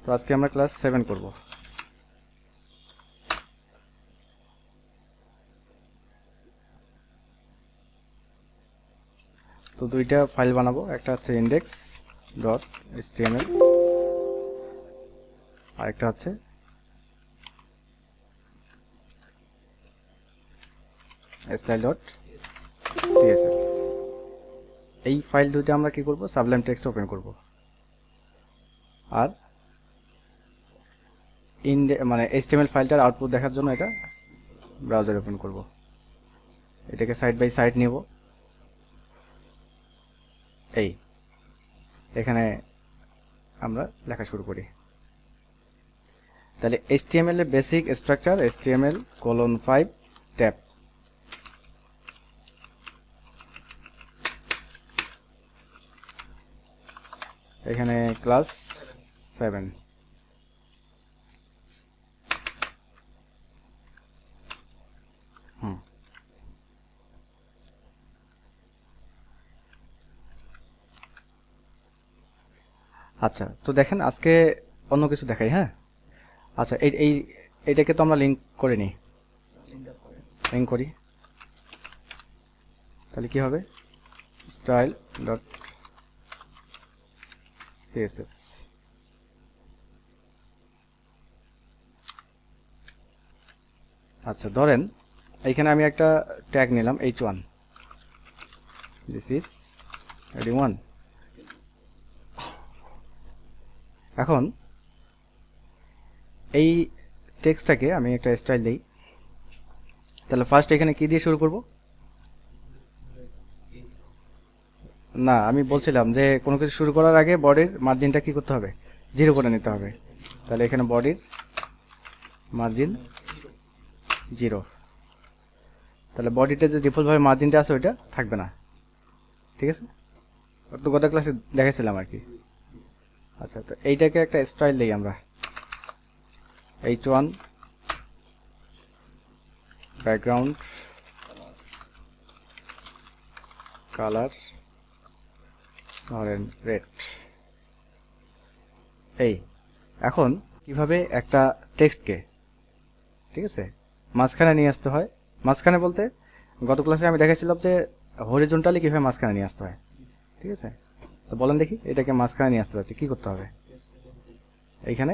তো আজকে আমরা ক্লাস 7 করব। তো দুইটা ফাইল বানাবো, একটা হচ্ছে index.html আর একটা হচ্ছে style.css। এই ফাইল দুইটা আমরা কি করব, সাবলাইম টেক্সট ওপেন করব আর মানে HTML ফাইলটার আউটপুট দেখার জন্য এটা ব্রাউজার ওপেন করব। এটাকে সাইড বাই সাইড নিব। এই এখানে আমরা লেখা শুরু করি। তাহলে HTML এর বেসিক স্ট্রাকচার HTML:5 ট্যাব। এখানে ক্লাস 7। আচ্ছা, তো দেখেন আজকে অন্য কিছু দেখাই। হ্যাঁ, আচ্ছা, এইটাকে তো আমরা লিংক করে নিই, লিংক করি। তাহলে কি হবে, style.css। আচ্ছা, ধরেন এইখানে আমি একটা ট্যাগ নিলাম h1, দিস ইজ হেডিং 1। এখন এই টেক্সটটাকে আমি একটা স্টাইল দেই। তাহলে ফার্স্ট এখানে কি দিয়ে শুরু করব? না, আমি বলছিলাম যে কোনো কিছু শুরু করার আগে বডির মার্জিনটা কি করতে হবে, 0 করে নিতে হবে। তাহলে এখানে বডির মার্জিন 0। তাহলে বডিতে যে ডিফল্টভাবে মার্জিনটা আছে ওইটা থাকবে না, ঠিক আছে? তো গত ক্লাসে দেখাইছিলাম আর কি। আচ্ছা, তো এইটাকে একটা স্টাইল দেই আমরা, h1 ব্যাকগ্রাউন্ড কালার ধরেন রেড। এই এখন কিভাবে একটা টেক্সটকে, ঠিক আছে, মাঝখানে নিয়ে আসতে হয়। মাঝখানে বলতে গত ক্লাসে আমি দেখাইছিলাম যে হরিজন্টালি কিভাবে মাঝখানে নিয়ে আসতে হয়, ঠিক আছে? তো বলেন দেখি, এটাকে মাঝখানে নিয়ে আসতে যাচ্ছে কি করতে হবে? এইখানে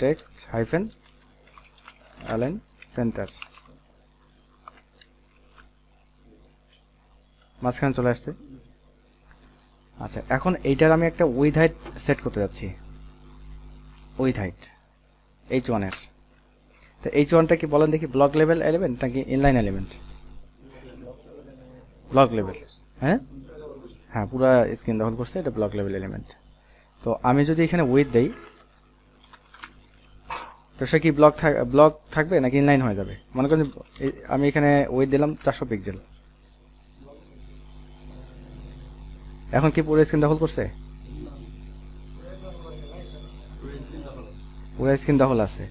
টেক্সট হাইফেন অ্যালাইন সেন্টার, মাঝখানে চলে আসছে। আচ্ছা, এখন এইটার আমি একটা উইথ হাইট সেট করতে যাচ্ছি, উইথ হাইট h1 এর। তো h1টা কি বলেন দেখি, ব্লক লেভেল এলিমেন্ট নাকি ইনলাইন এলিমেন্ট? Block level. হ্যাঁ হ্যাঁ, পুরো স্ক্রিন দখল করছে, এটা ব্লক লেভেল এলিমেন্ট। তো আমি যদি এখানে উইথ দেই, তো সে কি ব্লক থাকবে নাকি ইনলাইন হয়ে যাবে? মনে করেন আমি এখানে উইথ দিলাম 400 পিক্সেল। এখন কি পুরো স্ক্রিন দখল করছে? পুরো স্ক্রিন দখল আছে।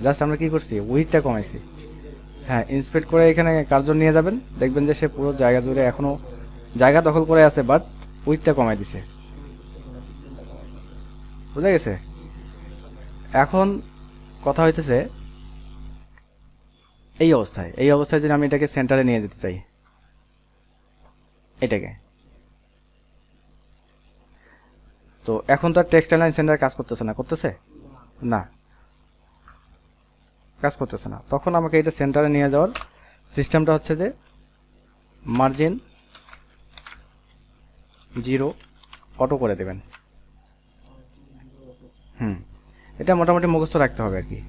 জাস্ট আমরা কি করছি, উইথটা কমাইছি। হ্যাঁ, ইন্সপেক্ট করে এখানে কার্যর নিয়ে যাবেন, দেখবেন যে সে পুরো জায়গা জুড়ে এখনো জায়গা দখল করে আছে, বাট উইথটা কমাই দিছে। বুঝা গেছে? এখন কথা হইতেছে এই অবস্থায় যদি আমি এটাকে সেন্টারে নিয়ে যেতে চাই, এটাকে, তো এখন তো টেক্সট অ্যালাইন সেন্টার কাজ করতেছে না, করতেছে না, কাজ করতেছে না। তখন আমাকে এটা সেন্টারে নিয়ে যাওয়ার সিস্টেমটা হচ্ছে যে মার্জিন 0 অটো করে দেবেন। এটা মোটামুটি মুখস্থ রাখতে হবে আর কি।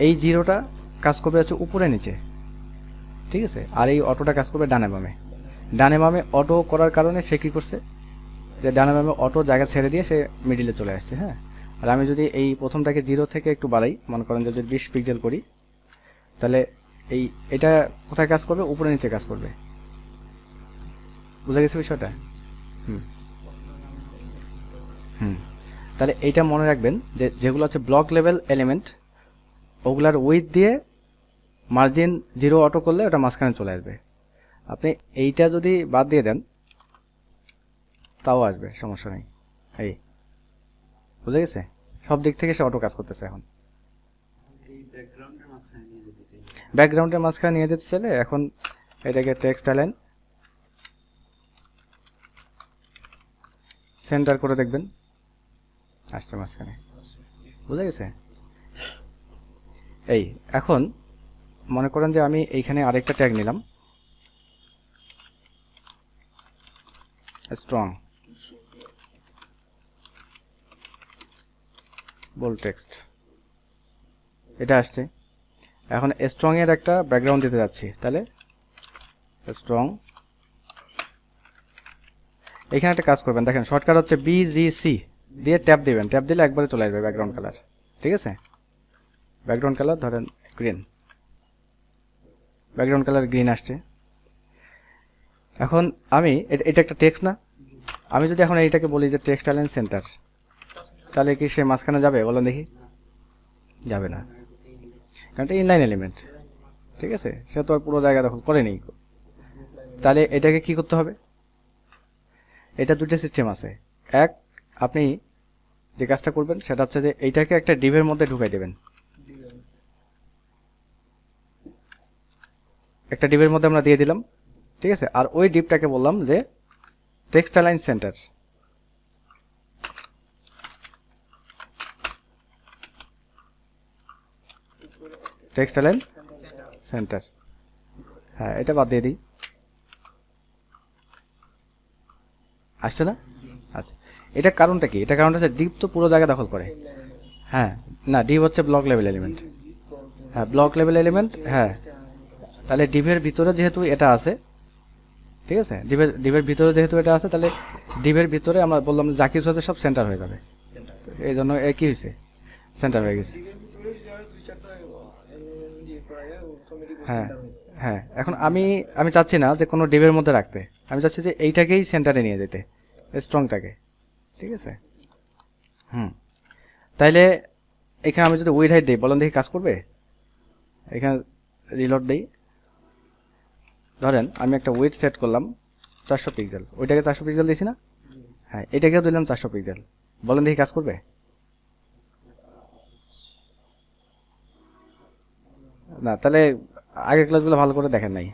এই 0টা কাজ করবে হচ্ছে উপরে নিচে, ঠিক আছে? আর এই অটোটা কাজ করবে ডানে বামে। ডানে বামে অটো করার কারণে সে কি করছে, যে ডানে বামে অটো জায়গা ছেড়ে দিয়ে সে মিডিলে চলে আসছে। হ্যাঁ, আর আমি যদি এই প্রথমটাকে 0 থেকে একটু বাড়াই, মনে করেন যদি 20 পিক্সেল করি, তাহলে এটা কোথায় কাজ করবে, উপরে নিচে কাজ করবে। বুঝা গেছে বিষয়টা? তাহলে এইটা মনে রাখবেন যে যেগুলো হচ্ছে ব্লক লেভেল এলিমেন্ট, ওগুলার উইথ দিয়ে মার্জিন 0 অটো করলে ওটা মাঝখানে চলে আসবে। আপনি এইটা যদি বাদ দিয়ে দেন তাও আসবে, সমস্যা নেই। এই বুঝে গেছে? সব দিক থেকে সে অটো কাজ করতেছে এখন। ব্যাকগ্রাউন্ডের মাঝখানে নিয়ে যেতে চাইলে এখন এটাকে টেক্সট অ্যালাইন সেন্টার করে দেখবেন আসছে মাঝখানে। বুঝে গেছে? এই এখন মনে করেন যে আমি এইখানে আরেকটা ট্যাগ নিলাম, স্ট্রং বোল্ড টেক্সট, এটা আসছে। এখন স্ট্রং এর একটা ব্যাকগ্রাউন্ড দিতে যাচ্ছি, তাহলে স্ট্রং। এখানে একটা কাজ করবেন, দেখেন শর্টকাট হচ্ছে BGC দিয়ে ট্যাপ দিবেন, ট্যাপ দিলে একবারে চলে আসবে ব্যাকগ্রাউন্ড কালার। ঠিক আছে? ব্যাকগ্রাউন্ড কালার ধরেন গ্রিন, ব্যাকগ্রাউন্ড কালার গ্রিন আসছে। এখন আমি এটা একটা টেক্সট না, আমি যদি এখন এইটাকে বলি যে টেক্সট অ্যালাইন সেন্টার, তাহলে কি সে মাঝখানে যাবে বলেন দেখি? যাবে না, কারণ এটা ইনলাইন এলিমেন্ট। ঠিক আছে? সে তো আর পুরো জায়গা দখল করেনি। তাহলে এটাকে কি করতে হবে? এটা দুটো সিস্টেম আছে। এক, আপনি যে কাজটা করবেন সেটা হচ্ছে যে এইটাকে একটা ডিভের মধ্যে ঢুকাই দেবেন, একটা ডিভের মধ্যে আমরা দিয়ে দিলাম। ঠিক আছে? আর ওই ডিভটাকে বললাম যে text align centre. Text align centre, হ্যাঁ এটা বাদ দিয়ে দিই। আসছে না? আচ্ছা, এটা কারণটা কি? এটা কারণটা হচ্ছে ডিভ তো পুরো জায়গা দখল করে। হ্যাঁ, না ডিভ হচ্ছে ব্লক লেভেল এলিমেন্ট। হ্যাঁ ব্লক লেভেল এলিমেন্ট, হ্যাঁ। তাহলে ডিভের ভিতরে যেহেতু এটা আছে, ঠিক আছে, ডিভের ভিতরে যেহেতু এটা আছে, তাহলে ডিভের ভিতরে আমরা বললাম যা কিছু আছে সব সেন্টার হয়ে যাবে। এই জন্য কি হয়েছে, সেন্টার হয়ে গেছে। হ্যাঁ হ্যাঁ, এখন আমি চাচ্ছি না যে কোনো ডিভের মধ্যে রাখতে, আমি চাচ্ছি যে এইটাকেই সেন্টারে নিয়ে যেতে, স্ট্রংটাকে। ঠিক আছে? তাইলে এখানে আমি যদি উইড হাইট দিই, বলেন দেখি কাজ করবে? এখানে রিলোড দিই, ধরেন আমি একটা উইড সেট করলাম 400 পিক্সেল, ওইটাকে 400 পিক্সেল দিয়েছি না? হ্যাঁ, এটাকেও দিলাম 400 পিক্সেল, বলেন দেখি কাজ করবে? না, তাহলে আগের ক্লাসগুলো ভালো করে দেখেন নাই,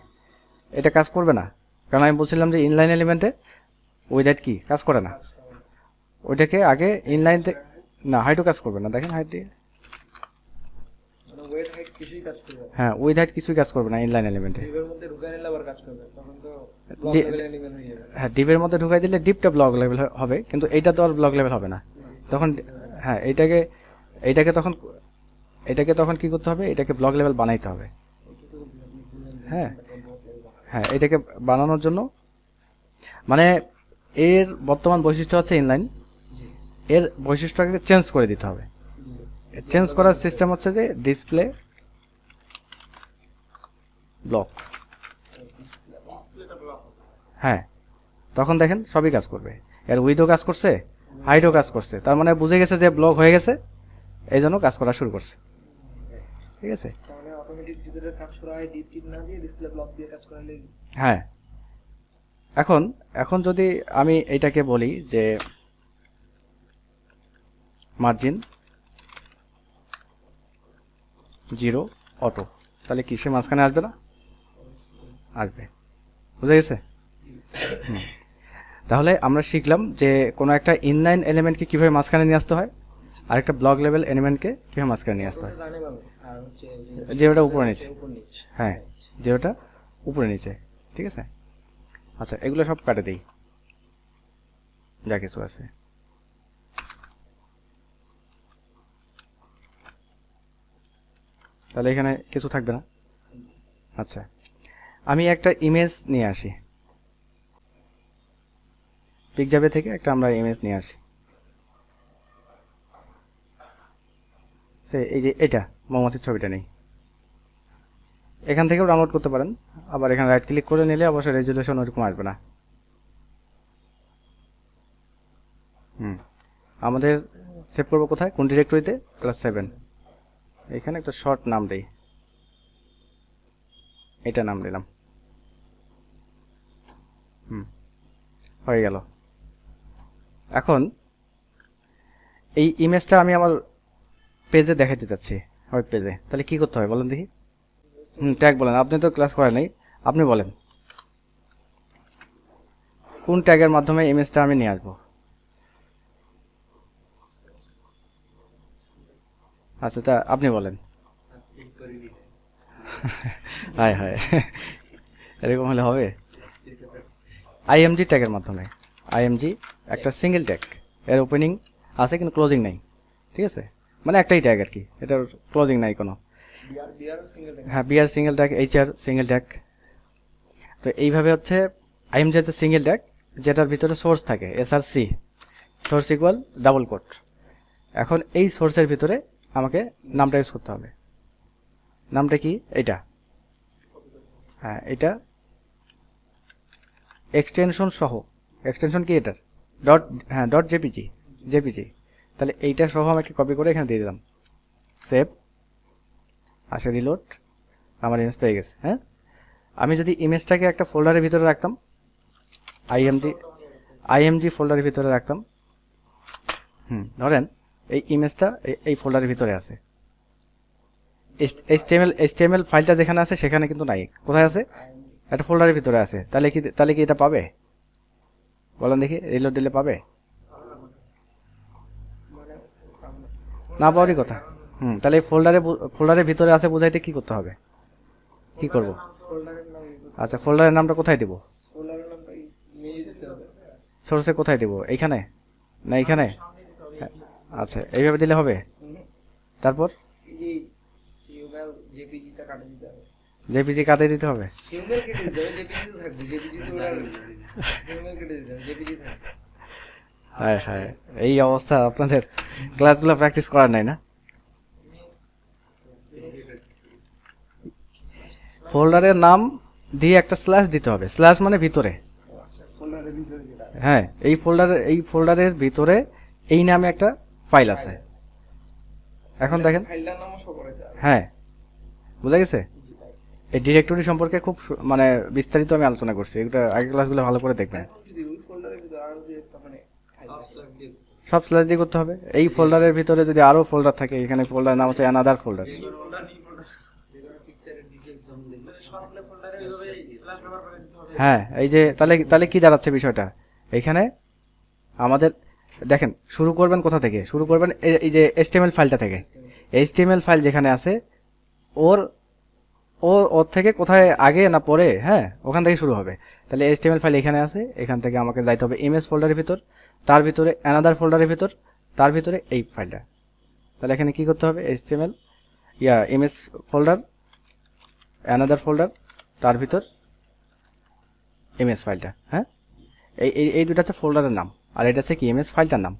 এটা কাজ করবে না। কারণ আমি বলছিলাম যে ইনলাইন এলিমেন্টে উইড হাইট কি কাজ করে না, ওইটাকে আগে ইনলাইন না, হাইটও কাজ করবে না। দেখেন হাইট দিয়ে, হ্যাঁ উইড হাইট কিছুই কাজ করবে না ইনলাইন এলিমেন্টে। হ্যাঁ ডিপের মধ্যে ঢুকাই দিলে ডিপটা ব্লক লেভেল হবে, কিন্তু এইটা তো আর ব্লক লেভেল হবে না তখন। হ্যাঁ এইটাকে তখন কি করতে হবে, এটাকে ব্লক লেভেল বানাইতে হবে। হ্যাঁ হ্যাঁ, এটাকে বানানোর জন্য মানে এর বর্তমান বৈশিষ্ট্য হচ্ছে ইনলাইন, এর বৈশিষ্ট্যটাকে চেঞ্জ করে দিতে হবে। চেঞ্জ করার সিস্টেম হচ্ছে যে ডিসপ্লে ব্লক। হ্যাঁ, তখন দেখেন সবই কাজ করবে, এর উইডও কাজ করছে, হাইটও কাজ করছে, তার মানে বুঝে গেছে যে ব্লক হয়ে গেছে, এই জন্য কাজ করা শুরু করছে। ঠিক আছে? হ্যাঁ, এখন যদি আমি এইটাকে বলি যে মার্জিন 0 অটো, তাহলে কি সে মাঝখানে আসবে না? আসবে। বুঝে গেছে? তাহলে আমরা শিখলাম যে কোনো একটা ইনলাইন এলিমেন্টকে কিভাবে মাঝখানে নিয়ে আসতে হয়, আর একটা ব্লক লেভেল এলিমেন্টকে কিভাবে মাঝখানে নিয়ে আসতে হয়। যে ওটা উপরে নিচে, হ্যাঁ যে ওটা উপরে নিচে। ঠিক আছে? আচ্ছা, এগুলো সব কাটে দিই যা কিছু আছে। তাহলে এখানে কিছু থাকবে না। আচ্ছা, আমি একটা ইমেজ নিয়ে আসি, পিকজাবে থেকে একটা আমরা ইমেজ নিয়ে আসি। এই যে এটা মৌমাছির ছবিটা নেই, এখান থেকেও ডাউনলোড করতে পারেন, আবার এখানে রাইট ক্লিক করে নিলে অবশ্যই রেজুলেশন ওরকম আসবে না। আমাদের সেভ করবো কোথায়, কোন ডিরেক্টরিতে? +7। এখানে একটা শর্ট নাম দেই, এটা নাম দিলাম। হয়ে গেল। এখন এই ইমেজটা আমি আমার পেজে দেখাতে চাচ্ছি, ওয়েব পেজে, তাহলে কি করতে হবে বলেন দেখি? ট্যাগ বলেন, আপনি তো ক্লাস করেন নাই, আপনি বলেন কোন ট্যাগের মাধ্যমে ইমেজটা আমি নিয়ে আসবো। আচ্ছা, তা আপনি বলেন। হায় হায়, এরকম হলে হবে? আইএমজি ট্যাগের মাধ্যমে। আইএমজি একটা সিঙ্গেল ট্যাগ, এর ওপেনিং আছে কিন্তু ক্লোজিং নাই, ঠিক আছে? মানে একটাই ট্যাগ আর কি, এটার ক্লোজিং নাই কোনো। হ্যাঁ, BR single tag, HR single tag. তো এইভাবে হচ্ছে আইএমজি হচ্ছে সিঙ্গেল ট্যাগ যেটার ভিতরে সোর্স থাকে, SRC, source equal double quote. এখন এই সোর্সের ভিতরে আমাকে নামটা ইউজ করতে হবে। নামটা কি? এটা, হ্যাঁ এটা এক্সটেনশন সহ। এক্সটেনশন কি এটার? ডট, হ্যাঁ ডট জেপিজি, জেপিজি। তাহলে এইটা সহ আমাকে কপি করে এখানে দিয়ে দিলাম, সেভ, আসে রিলোড, আমার ইমেজ পেয়ে গেছে। হ্যাঁ, আমি যদি ইমেজটাকে একটা ফোল্ডারের ভিতরে রাখতাম, আইএমজি ফোল্ডারের ভিতরে রাখতাম, ধরেন এই ইমেজটা এই ফোল্ডারের ভিতরে আছে, এইচটিএমএল ফাইলটা যেখানে আছে সেখানে কিন্তু নাই। কোথায় আছে? একটা ফোল্ডারের ভিতরে আছে। তাহলে কি এটা পাবে? বলেন দেখি, রিলোড দিলে পাবে? না পাওয়ারই কথা। তাহলে এই ফোল্ডারের ভিতরে আছে বুঝাইতে কি করতে হবে? কি করব? আচ্ছা, ফোল্ডারের নামটা কোথায় দিব? সোর্সে কোথায় দিব? এইখানে না এইখানে? আচ্ছা, এইভাবে দিলে হবে? তারপর জেপিজি কাটে দিতে হবে? হ্যাঁ হ্যাঁ, এই অবস্থা আপনাদের, ক্লাসগুলো প্র্যাকটিস করার নাই না? ফোল্ডারের নাম দিয়ে একটা স্ল্যাশ দিতে হবে, স্ল্যাশ মানে ভিতরে। হ্যাঁ, এই ফোল্ডারের ভিতরে এই নামে একটা ফাইল আছে। এখন দেখেন, হ্যাঁ বোঝা গেছে? এই ডিরেক্টরি সম্পর্কে খুব মানে বিস্তারিত আমি আলোচনা করছি, এটা আগের ক্লাসগুলো ভালো করে দেখবেন। সব স্ল্যাশ দিয়ে করতে হবে। এই ফোল্ডারের ভিতরে যদি আরো ফোল্ডার থাকে, এখানে ফোল্ডার নাম হচ্ছে অ্যানাদার ফোল্ডার। হ্যাঁ, এই যে তাহলে তাহলে কি দাঁড়াচ্ছে বিষয়টা? এখানে আমাদের দেখেন, শুরু করবেন কোথা থেকে? শুরু করবেন এই যে এইচটিএমএল ফাইলটা থেকে। এইচটিএমএল ফাইল যেখানে আছে ওর ওর থেকে কোথায় আগে না পরে? হ্যাঁ, ওখান থেকে শুরু হবে। তাহলে এইচটিএমএল ফাইল এখানে আছে, এখান থেকে আমাকে যাইতে হবে ইমেজ ফোল্ডারের ভিতর, তার ভিতরে অ্যানাদার ফোল্ডারের ভিতর, তার ভিতরে এই ফাইলটা। তাহলে এখানে কি করতে হবে? HTML image folder, another folder, তার ভিতর ইমেজ ফাইলটা। হ্যাঁ, এই দুটো হচ্ছে ফোল্ডারের নাম, আর এটা হচ্ছে কি? ইমেজ ফাইলটার নাম।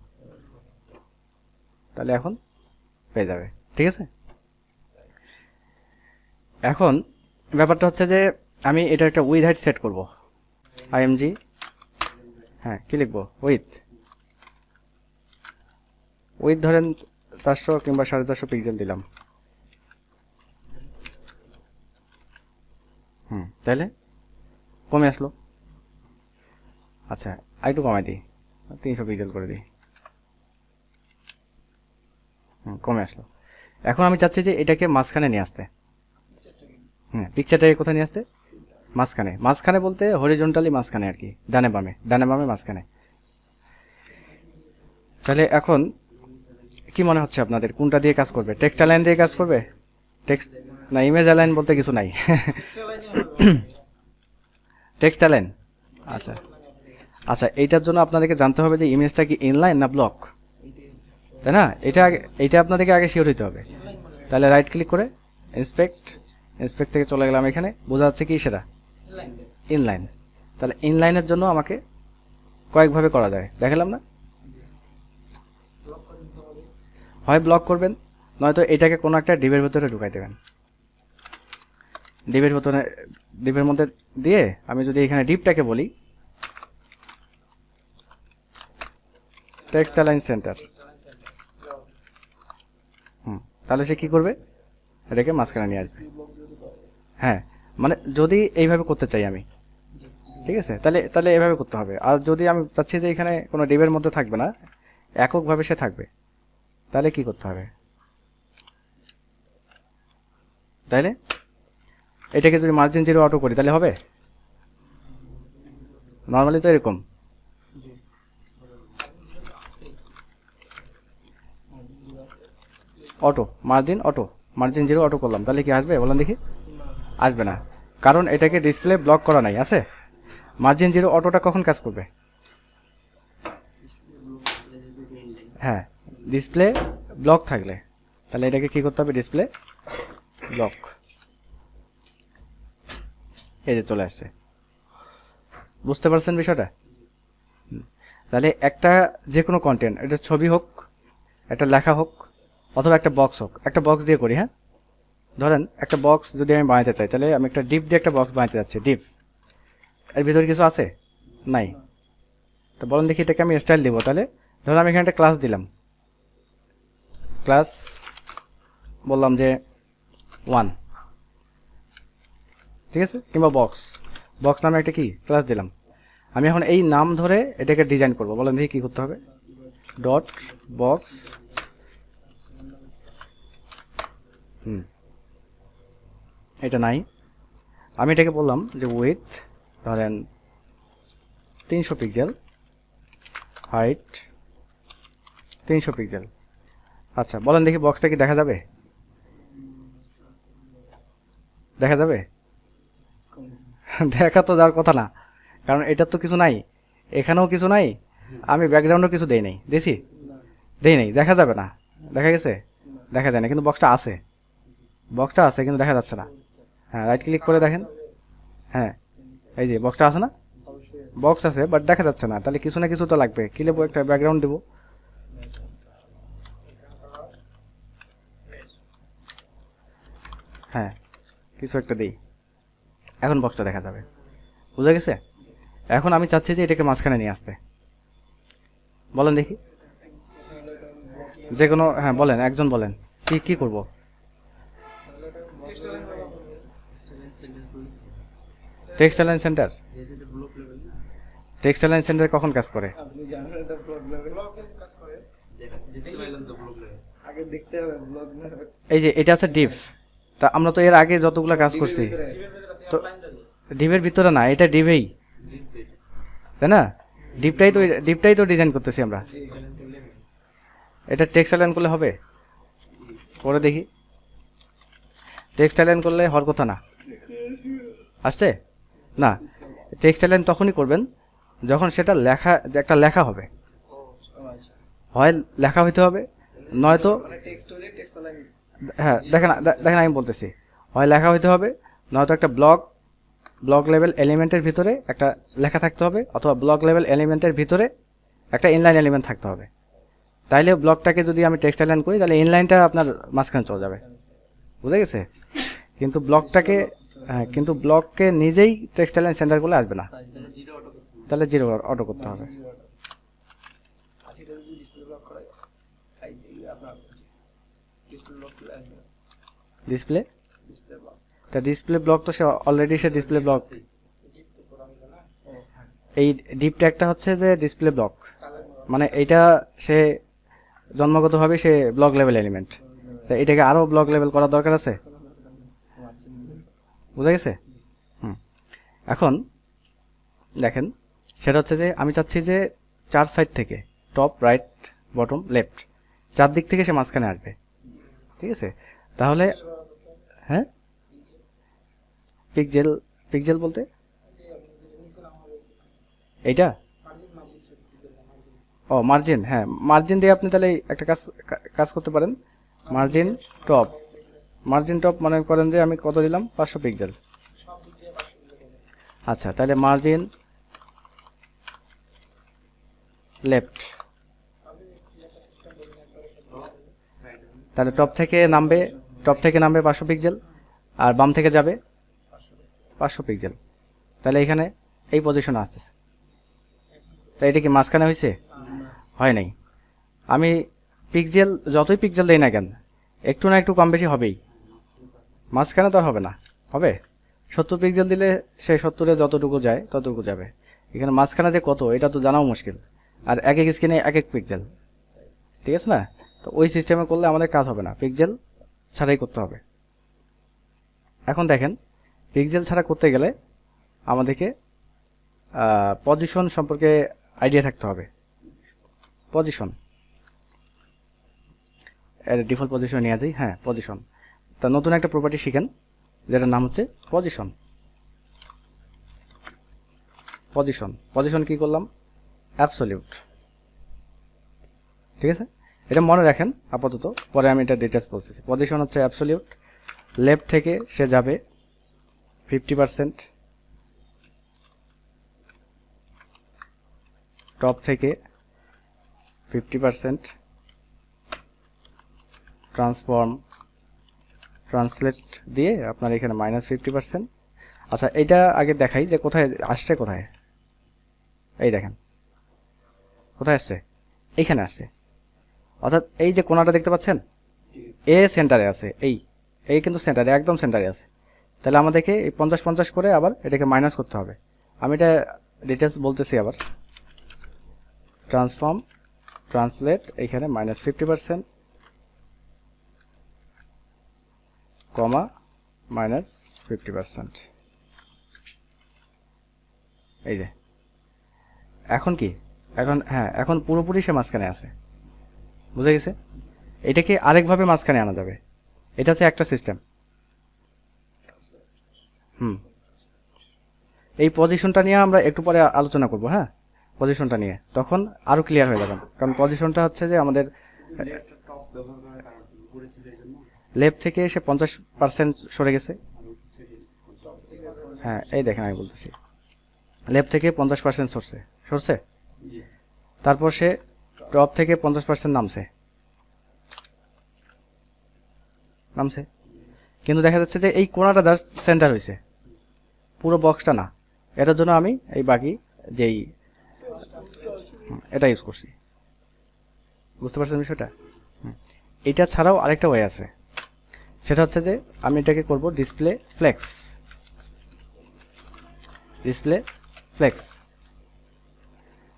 তাহলে এখন পেয়ে যাবে, ঠিক আছে? এখন ব্যাপারটা হচ্ছে যে আমি এটা একটা উইথ হাইট সেট করব। আইএমজি, হ্যাঁ কি লিখবো? উইথ ধরেন 400 কিংবা 450 পিক্সেল দিলাম। তাহলে কমে আসলো। আচ্ছা, আরেকটু কমাই দিই, 300 পিক্সেল করে দিই। কমে আসলো। এখন আমি চাচ্ছি যে এটাকে মাঝখানে নিয়ে আসতে। পিকচারটাকে কোথায় নিয়ে আসতে? মাঝখানে। মাঝখানে বলতে হরিজন্টালি মাঝখানে আর কি, ডানে বামে, ডানে বামে মাঝখানে। তাহলে এখন কি মনে হচ্ছে আপনাদের, কোনটা দিয়ে কাজ করবে? টেক্সট অ্যালাইন দিয়ে কাজ করবে? টেক্সট না, ইমেজ অ্যালাইন বলতে কিছু নাই। Text align. আচ্ছা আচ্ছা, এইটার জন্য আপনাদেরকে জানতে হবে যে ইমেজটা কি ইনলাইন না ব্লক, তাই না? এটা আপনাদেরকে আগে শিওর হইতে হবে। তাহলে রাইট ক্লিক করে ইন্সপেক্ট থেকে চলে গেলাম এখানে, বোঝা যাচ্ছে কি সেটা ইনলাইন। তাহলে ইনলাইনের জন্য আমাকে কয়েকভাবে করা যায়, দেখালাম না? হয় ব্লক করবেন, নয়তো এটাকে কোনো একটা ডিবের ভিতরে ঢুকাই দেবেন। ডিবের মধ্যে দিয়ে আমি যদি এখানে ডিপটাকে বলি টেক্সট অ্যালাইন সেন্টার, তাহলে সে কি করবে? এটাকে মাঝখানে নিয়ে আসবে। হ্যাঁ, মানে যদি এইভাবে করতে চাই আমি, ঠিক আছে, তাহলে এভাবে করতে হবে। আর যদি আমি চাচ্ছি যে এখানে কোনো ডিবের মধ্যে থাকবে না, এককভাবে সে থাকবে, তাহলে কি করতে হবে? তাইলে এটাকে যদি মার্জিন 0 অটো করি তাহলে হবে? নর্মালি তো এরকম। অটো মার্জিন 0 অটো করলাম, তাহলে কি আসবে বলেন দেখি? আসবে না, কারণ এটাকে ডিসপ্লে ব্লক করা নাই আছে। মার্জিন 0 অটোটা কখন কাজ করবে? হ্যাঁ, ডিসপ্লে ব্লক থাকলে। তাহলে এটাকে কি করতে হবে? Display block. এই যে চলে আসছে, বুঝতে পারছেন বিষয়টা? তাহলে একটা যে কোনো কন্টেন্ট, এটা ছবি হোক, একটা লেখা হোক, অথবা একটা বক্স হোক, একটা বক্স দিয়ে করি। হ্যাঁ, ধরেন একটা বক্স যদি আমি বানাতে চাই, তাহলে আমি একটা ডিপ দিয়ে একটা বক্স বানাতে যাচ্ছি। ডিপ এর ভিতরে কিছু আছে? নাই। তো বলেন দেখি এটাকে আমি স্টাইল দিব। তাহলে ধরুন আমি এখানে একটা ক্লাস দিলাম, ক্লাস বললাম যে 1, ঠিক আছে, কিংবা বক্স নামে একটা কি ক্লাস দিলাম। আমি এখন এই নাম ধরে এটাকে ডিজাইন করব। বলেন দেখি কি করতে হবে? ডট বক্স, এটা নাই। আমি এটাকে বললাম যে উইথ ধরেন 300 পিক্সেল, হাইট 300 পিক্সেল। আচ্ছা, বলেন দেখি বক্সটা কি দেখা যাবে? দেখা যাবে? দেখা তো যাওয়ার কথা না, কারণ এটার তো কিছু নাই, এখানেও কিছু নাই, আমি ব্যাকগ্রাউন্ডও কিছু দেই নাই। দেই নাই, দেখা যাবে না। দেখা গেছে? দেখা যায় না, কিন্তু বক্সটা আছে কিন্তু দেখা যাচ্ছে না। হ্যাঁ, রাইট ক্লিক করে দেখেন। হ্যাঁ, এই যে বক্সটা আছে না? বক্স আছে বাট দেখা যাচ্ছে না। তাহলে কিছু না কিছু তো লাগবে। কি নেবো? একটা ব্যাকগ্রাউন্ড দেবো। হ্যাঁ, কিছু একটা দিই, এখন বক্সটা দেখা যাবে। বুঝা গেছে? এখন আমি চাচ্ছি যে এটাকে মাঝখানে নিয়ে আসতে। বলেন দেখি যে কোনো, হ্যাঁ বলেন, একজন বলেন কি কি করব? Text align centre. Text align centre কখন কাজ করে? এই যে এটা আছে ডিভ, তা আমরা তো এর আগে যতগুলো কাজ করছি, তো ডিভের ভিতরে না, এটা ডিভেই, তাই না? ডিভটাই তো ডিজাইন করতেছি আমরা। এটা টেক্সট অ্যালাইন করলে হবে? করে দেখি। টেক্সট অ্যালাইন করলে হওয়ার কথা না, আসছে না। টেক্সট অ্যালাইন তখনই করবেন যখন সেটা লেখা, যে একটা লেখা হবে, হয় লেখা হইতে হবে, নয়তো, হ্যাঁ দেখেন আমি বলতেছি, হয় লেখা হইতে হবে, নয়তো একটা ব্লক লেভেল এলিমেন্টের ভিতরে একটা লেখা থাকতে হবে, অথবা ব্লক লেভেল এলিমেন্টের ভিতরে একটা ইনলাইন এলিমেন্ট থাকতে হবে। তাইলে ব্লকটাকে যদি আমি টেক্সট অ্যালাইন করি, তাহলে ইনলাইনটা আপনার মাঝখানে চলে যাবে। বুঝা গেছে? কিন্তু ব্লকটাকে, হ্যাঁ, কিন্তু ব্লককে নিজেই টেক্সট অ্যালাইন সেন্টার করলে আসবে না, তাহলে 0 অটো করতে হবে। ডিসপ্লে ব্লক তো সে অলরেডি, সে ডিসপ্লে ব্লক। এই ডিপ ট্যাগটা হচ্ছে যে ডিসপ্লে ব্লক, মানে এইটা সে জন্মগতভাবে সে ব্লক লেভেল এলিমেন্ট। তা এটাকে আরো ব্লক লেভেল করার দরকার আছে। বুঝা গেছে? এখন দেখেন, সেটা হচ্ছে যে আমি চাচ্ছি যে 4 সাইড থেকে, টপ, রাইট, বটম, লেফট, 4 দিক থেকে সে মাঝখানে আসবে। ঠিক আছে? তাহলে হ্যাঁ, পিক্সেল বলতে এইটা, ও মার্জিন। হ্যাঁ, মার্জিন দিয়ে আপনি তাহলে একটা কাজ করতে পারেন। মার্জিন টপ মনে করেন যে আমি কত দিলাম? 500 পিক্সেল। আচ্ছা, তাহলে মার্জিন লেফট, তাহলে টপ থেকে নামবে 500 পিক্সেল, আর বাম থেকে যাবে 500 পিক্সেল। তাহলে এখানে এই পজিশনে আসতেছে। তাই এটা কি মাঝখানে হয়েছে? হয় নাই। আমি যতই পিক্সেল দেই না কেন, একটু না একটু কম বেশি হবেই। মাঝখানে তো আর হবে না। হবে 70 পিক্সেল দিলে সে 70-এ যতটুকু যায় ততটুকু যাবে। এখানে মাঝখানে যে কত, এটা তো জানাও মুশকিল। আর এক এক স্ক্রিনে এক এক পিক্সেল, ঠিক আছে না? তো ওই সিস্টেমে করলে আমাদের কাজ হবে না, পিক্সেল ছাড়াই করতে হবে। এখন দেখেন পিক্সেল ছাড়া করতে গেলে আমাদেরকে পজিশন সম্পর্কে আইডিয়া থাকতে হবে। পজিশন এর ডিফল্ট পজিশন নিয়ে যাই। হ্যাঁ, পজিশন। তা নতুন একটা প্রপার্টি শিখেন যেটার নাম হচ্ছে পজিশন। পজিশন পজিশন কি করলাম? অ্যাবসলিউট। ঠিক আছে, এটা মনে রাখেন আপাতত, পরে আমি এটা ডিটেলস বলতেছি। পজিশন হচ্ছে অ্যাবসলিউট। লেফট থেকে সে যাবে 50%, টপ থেকে 50%, ট্রান্সলেট দিয়ে আপনার এখানে -50%। আচ্ছা, এটা আগে দেখাই যে কোথায় আসছে, কোথায়। এই দেখেন কোথায় আসছে, এইখানে আসছে। অর্থাৎ এই যে কোণাটা দেখতে পাচ্ছেন, এ সেন্টারে আছে, এই কিন্তু সেন্টারে, একদম সেন্টারে আছে। তাহলে আমাদেরকে এই 50-50 করে আবার এটাকে মাইনাস করতে হবে। আমি এটা ডিটেলস বলতেছি আবার। ট্রান্সলেট এখানে -50%, কমা -50%। এই যে এখন কি, এখন হ্যাঁ, এখন পুরোপুরি সে মাঝখানে আছে। বুঝে গেছে? এটাকে আরেকভাবে মাঝখানে আনা যাবে। এটা হচ্ছে একটা সিস্টেম। এই পজিশনটা নিয়ে আমরা একটু পরে আলোচনা করব। হ্যাঁ, পজিশনটা নিয়ে তখন আরো ক্লিয়ার হয়ে যাবেন, কারণ পজিশনটা হচ্ছে যে আমাদের লেফট থেকে এসে 50% সরে গেছে। হ্যাঁ, এই দেখেন আমি বলতেছি, লেফট থেকে 50% সরছে। তারপর সে টপ থেকে 50% নামছে, কিন্তু দেখা যাচ্ছে যে এই কোণাটা জাস্ট সেন্টার হয়েছে, পুরো বক্সটা না। এটার জন্য আমি এই বাকি যেই এটা ইউজ করছি। বুঝতে পারছেন বিষয়টা? এটা ছাড়াও আরেকটা ওয়ে আছে, সেটা হচ্ছে যে আমি এটাকে করব ডিসপ্লে ফ্লেক্স।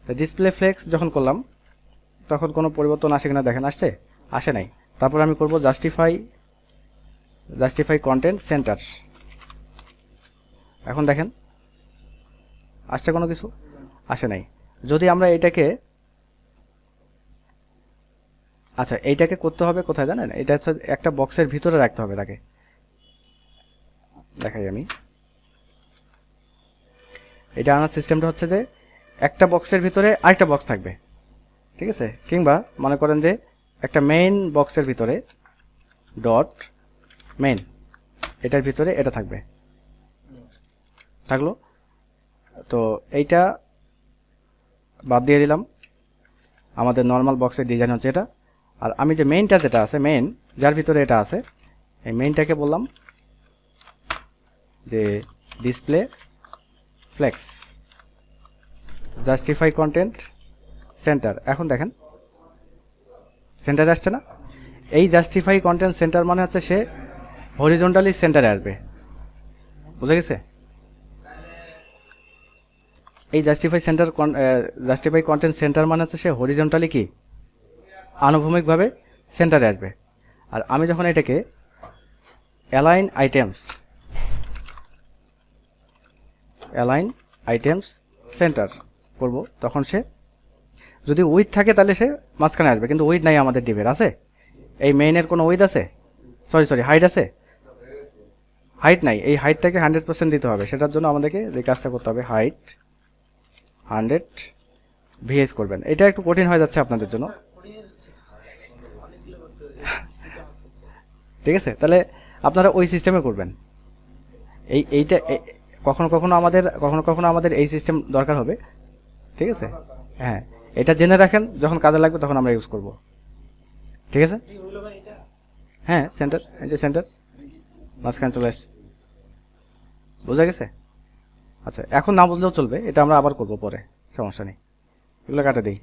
তো ডিসপ্লে ফ্লেক্স যখন করলাম তখন কোনো পরিবর্তন আসে কিনা দেখেন, আসে নাই। তারপর আমি করব জাস্টিফাই কন্টেন্ট সেন্টার। এখন দেখেন আসছে কোনো কিছু? আসে নাই। যদি আমরা এটাকে, আচ্ছা এইটাকে করতে হবে কোথায় জানেন? এটা হচ্ছে একটা বক্সের ভিতরে রাখতে হবে তাকে। দেখাই আমি, এটা আনার সিস্টেমটা হচ্ছে যে একটা বক্সের ভিতরে আরেকটা বক্স থাকবে, ঠিক আছে? কিংবা মনে করেন যে একটা মেইন বক্সের ভিতরে ডট মেইন, এটার ভিতরে এটা থাকলো। তো এইটা বাদ দিয়ে দিলাম, আমাদের নর্মাল বক্সের ডিজাইন হচ্ছে এটা। আর আমি যে মেইনটা যেটা আছে, মেইন যার ভিতরে এটা আছে, এই মেইনটাকে বললাম যে display flakes justify content centre. এখন দেখেন সেন্টারে আসছে না? এই জাস্টিফাই কন্টেন্ট সেন্টার মানে হচ্ছে সে হরিজন্টালি সেন্টারে আসবে। বুঝা গেছে? এই জাস্টিফাই কন্টেন্ট সেন্টার মানে হচ্ছে সে হরিজন্টালি কি আনুভূমিকভাবে সেন্টারে আসবে। আর আমি যখন এটাকে অ্যালাইন আইটেমস সেন্টার করব, তখন সে যদি উইথ থাকে তাহলে সে মাঝখানে আসবে, কিন্তু উইথ নাই আমাদের ডিভের। আছে এই মেইনের কোনো উইথ আছে? সরি হাইট আছে? হাইট নাই। এই হাইটটাকে 100% দিতে হবে। সেটার জন্য আমাদেরকে যে কাজটা করতে হবে, হাইট 100 ভিএস করবেন। এটা একটু কঠিন হয়ে যাচ্ছে আপনাদের জন্য, ঠিক আছে? তাহলে আপনারা ওই সিস্টেমে করবেন। এইটা কখনো কখনো আমাদের এই সিস্টেম দরকার হবে, ঠিক আছে? হ্যাঁ, এটা জেনে রাখেন, যখন কাজে লাগবে তখন আমরা ইউজ করব, ঠিক আছে? হ্যাঁ, সেন্টার, এই যে সেন্টার মাঝখানে চলে আসছে। বোঝা গেছে? আচ্ছা, এখন না বুঝলেও চলবে, এটা আমরা আবার করব পরে, সমস্যা নেই। এগুলো কাটে দিই,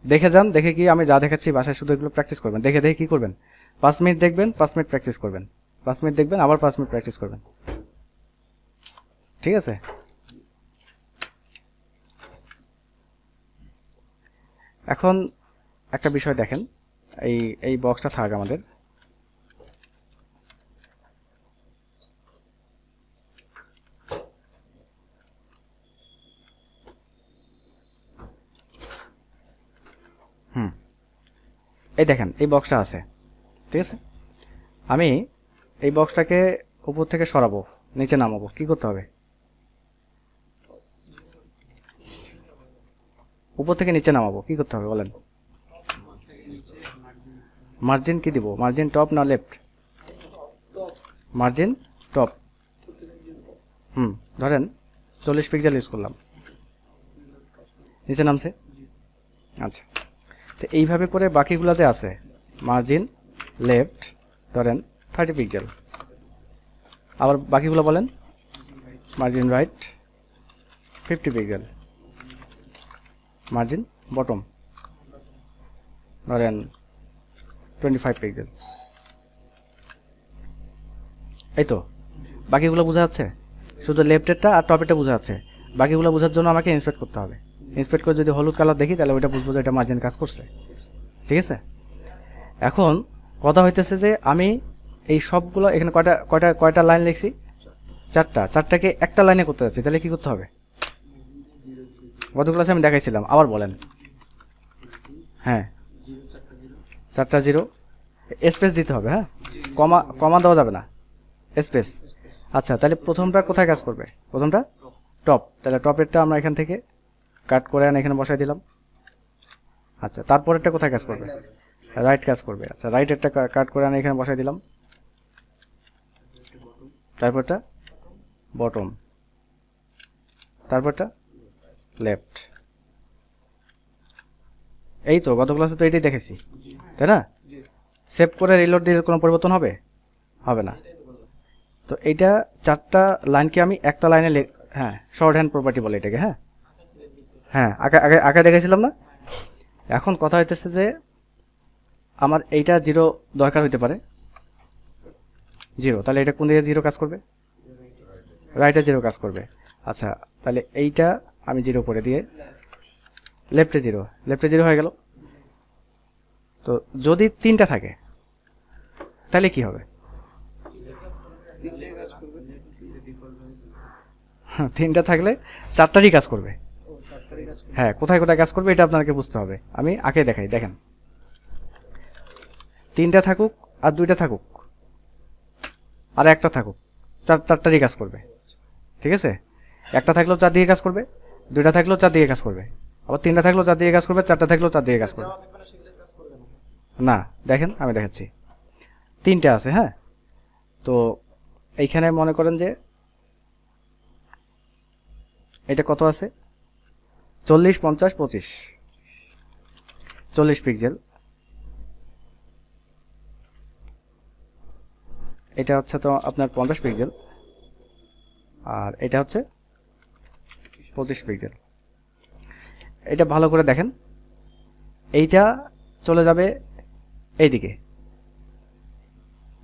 দেখে যান। দেখে কি আমি যা দেখাচ্ছি বাসায় শুধু এগুলো প্র্যাকটিস করবেন। দেখে কি করবেন? 5 মিনিট দেখবেন, 5 মিনিট প্র্যাকটিস করবেন, 5 মিনিট দেখবেন, আবার 5 মিনিট প্র্যাকটিস করবেন, ঠিক আছে? এখন একটা বিষয় দেখেন, এই এই বক্সটা থাক আমাদের। এই দেখেন এই বক্সটা আছে, ঠিক আছে। আমি এই বক্সটাকে উপর থেকে সরাবো, নিচে নামাবো, কি করতে হবে? উপর থেকে নিচে নামাবো, কি করতে হবে বলেন? মার্জিন কি দিব? মার্জিন টপ না লেফট? Margin top. ধরেন 40 পিক্সেল ইউজ করলাম, নিচে নামছে। আচ্ছা, তো এইভাবে করে বাকিগুলোতে আছে মার্জিন লেফট ধরেন 30 পিক্সেল, আবার বাকিগুলো বলেন margin right 50 pixel, margin bottom ধরেন 25 পিক্সেল। এই তো বাকিগুলো বোঝা যাচ্ছে, শুধু লেফটেরটা আর টপেরটা বোঝা যাচ্ছে। বাকিগুলো বোঝার জন্য আমাকে ইন্সপেক্ট করতে হবে। ইন্সপেক্ট করে যদি হলুদ কালার দেখি তাহলে ওইটা বুঝবো যে এটা মার্জিন কাজ করছে, ঠিক আছে। এখন কথা হইতেছে যে আমি এই সবগুলো এখানে কয়টা কয়টা কয়টা লাইন লিখছি? চারটাকে একটা লাইনে করতে যাচ্ছি, তাহলে কি করতে হবে? গত ক্লাসে আমি দেখাইছিলাম, আবার বলেন। হ্যাঁ, 4টা জিরো, স্পেস দিতে হবে। হ্যাঁ, কমা কমা দেওয়া যাবে না, স্পেস। আচ্ছা, তাহলে প্রথমটা কোথায় কাজ করবে? প্রথমটা টপ, তাহলে টপেরটা আমরা এখান থেকে কাট করে আনে এখানে বসাই দিলাম। আচ্ছা, তারপরেরটা কোথায় কাজ করবে? রাইট কাজ করবে। আচ্ছা, রাইটেরটা কাট করে আনে এখানে বসাই দিলাম। তারপরটা বটম, তারপরটা লেফট। এই তো গত ক্লাসে তো এটাই দেখেছি, তাই না? সেভ করে রিলোড দিলে কোনো পরিবর্তন হবে? হবে না। তো এইটা 4টা লাইনকে আমি একটা লাইনে, হ্যাঁ, শর্ট হ্যান্ড প্রপার্টি বলে এটাকে। হ্যাঁ হ্যাঁ, আগে আগে আগে দেখেছিলাম না। এখন কথা হইতেছে যে আমার এইটা জিরো দরকার হইতে পারে, জিরো, তাহলে এটা কোন দিকে জিরো কাজ করবে? রাইটে জিরো কাজ করবে। আচ্ছা, তাহলে এইটা আমি জিরো করে দিয়ে লেফটে জিরো হয়ে গেল। তো যদি 3টা থাকে তাহলে কি হবে? 3টা থাকলে 4টারই কাজ করবে। হ্যাঁ, কোথায় কোথায় কাজ করবে এটা আপনাকে বুঝতে হবে। আমি আগে দেখাই, দেখেন। 3টা থাকুক আর 2টা থাকুক আর একটা থাকুক, চারটারই কাজ করবে, ঠিক আছে। একটা থাকলেও 4 দিকে কাজ করবে, 2টা থাকলেও 4 দিকে কাজ করবে, আবার 3টা থাকলেও 4 দিকে কাজ করবে, 4টা থাকলেও 4 দিকে কাজ করবে। না, দেখেন আমি দেখাচ্ছি। 3টা আছে, হ্যাঁ। তো এইখানে মনে করেন যে এটা কত আছে? 40, 50, 25, 40 পিক্সেল। এটা হচ্ছে তো আপনার 50 পিক্সেল, আর এটা হচ্ছে 25 পিক্সেল। এটা ভালো করে দেখেন, এইটা চলে যাবে এইদিকে,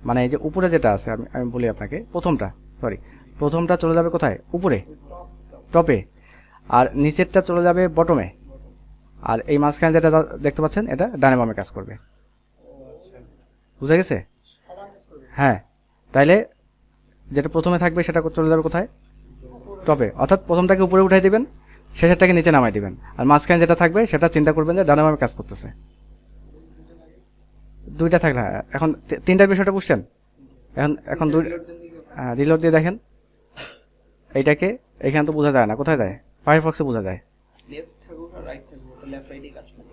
মানে এই যে উপরে যেটা আছে, আমি বলি আপনাকে, প্রথমটা চলে যাবে কোথায়? উপরে, টপে। আর নিচেরটা চলে যাবে বটমে। আর এই মাঝখানে যেটা দেখতে পাচ্ছেন এটা ডানে বামে কাজ করবে। বুঝা গেছে? হ্যাঁ, তাইলে যেটা প্রথমে থাকবে সেটা চলে যাবে কোথায়? টপে। অর্থাৎ প্রথমটাকে উপরে উঠাই দিবেন, শেষেরটাকে নিচে নামাই দিবেন, আর মাঝখানে যেটা থাকবে সেটা চিন্তা করবেন যে ডানে বামে কাজ করতেছে। 2টা থাকলে, এখন 3টার বিষয়টা বুঝছেন? এখন রিলোড দিয়ে দেখেন, এইটাকে এখানে তো বোঝা যায় না, কোথায় যায়? ফায়ারফক্সে বোঝা যায়,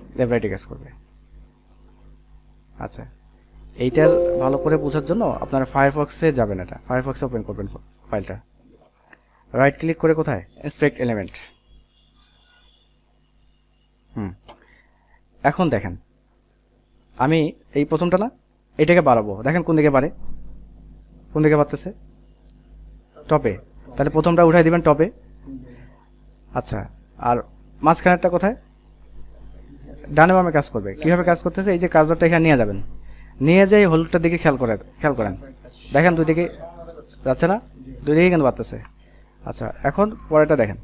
লেফট রাইটে কাজ করবে। আচ্ছা, এইটার ভালো করে বোঝার জন্য আপনারা ফায়ারফক্সে যাবেন, এটা ফায়ারফক্সে ওপেন করবেন ফাইলটা, রাইট ক্লিক করে কোথায়? Inspect element. এখন দেখেন, আমি এই প্রথমটা না, এইটাকে বাড়াবো, দেখেন কোন দিকে বাড়ে, কোন দিকে বাড়তেছে? টপে। তাহলে প্রথমটা উঠাই দিবেন টপে। আচ্ছা, আর মাঝখানেরটা কোথায়? ডানে বামে কাজ করবে। কিভাবে কাজ করতেছে? এই যে কার্সরটা এখানে নিয়ে যাবেন, নিয়ে যাই হলুদটার দিকে খেয়াল করেন, দেখেন দুই দিকে যাচ্ছে না? দুই দিকে কিন্তু বাড়তেছে। আচ্ছা, এখন পরেরটা দেখেন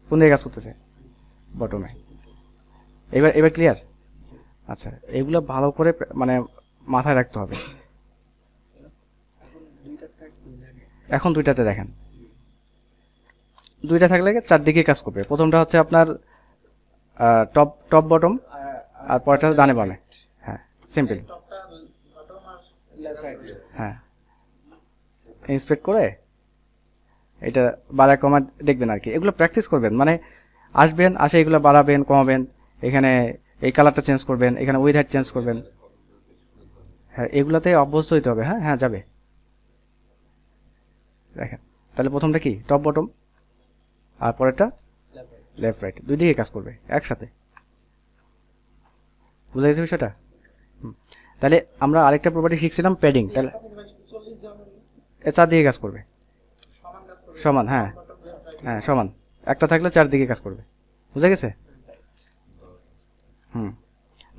কোন দিকে কাজ করতেছে? বটমে। এবার এবার ক্লিয়ার? আচ্ছা, এগুলো ভালো করে মানে মাথায় রাখতে হবে। এখন দুইটাতে দেখেন, দুইটা থাকলে চারদিকে কাজ করবে। প্রথমটা হচ্ছে আপনার টপ টপ বটম, আর পরেরটা ডানে বামে। হ্যাঁ, সিম্পল। হ্যাঁ, ইন্সপেক্ট করে এটা বাড়া কমা দেখবেন আর কি। এগুলো প্র্যাকটিস করবেন, মানে আসবেন, আসে এগুলো বাড়াবেন কমাবেন, এখানে এই কালারটা চেঞ্জ করবেন, এখানে উইথ হাইট চেঞ্জ করবেন। হ্যাঁ, এগুলাতে অভ্যস্ত হইতে হবে। হ্যাঁ হ্যাঁ, যাবে। দেখেন, তাহলে প্রথমটা কি টপ বটম, আর পরেরটা লেফট রাইট, দুই দিকে কাজ করবে একসাথে। বুঝা গেছে বিষয়টা? তাহলে আমরা আরেকটা প্রপার্টি শিখছিলাম প্যাডিং। তাহলে চারদিকে কাজ করবে সমান। হ্যাঁ হ্যাঁ, সমান। একটা থাকলে চারদিকে কাজ করবে। বুঝা গেছে?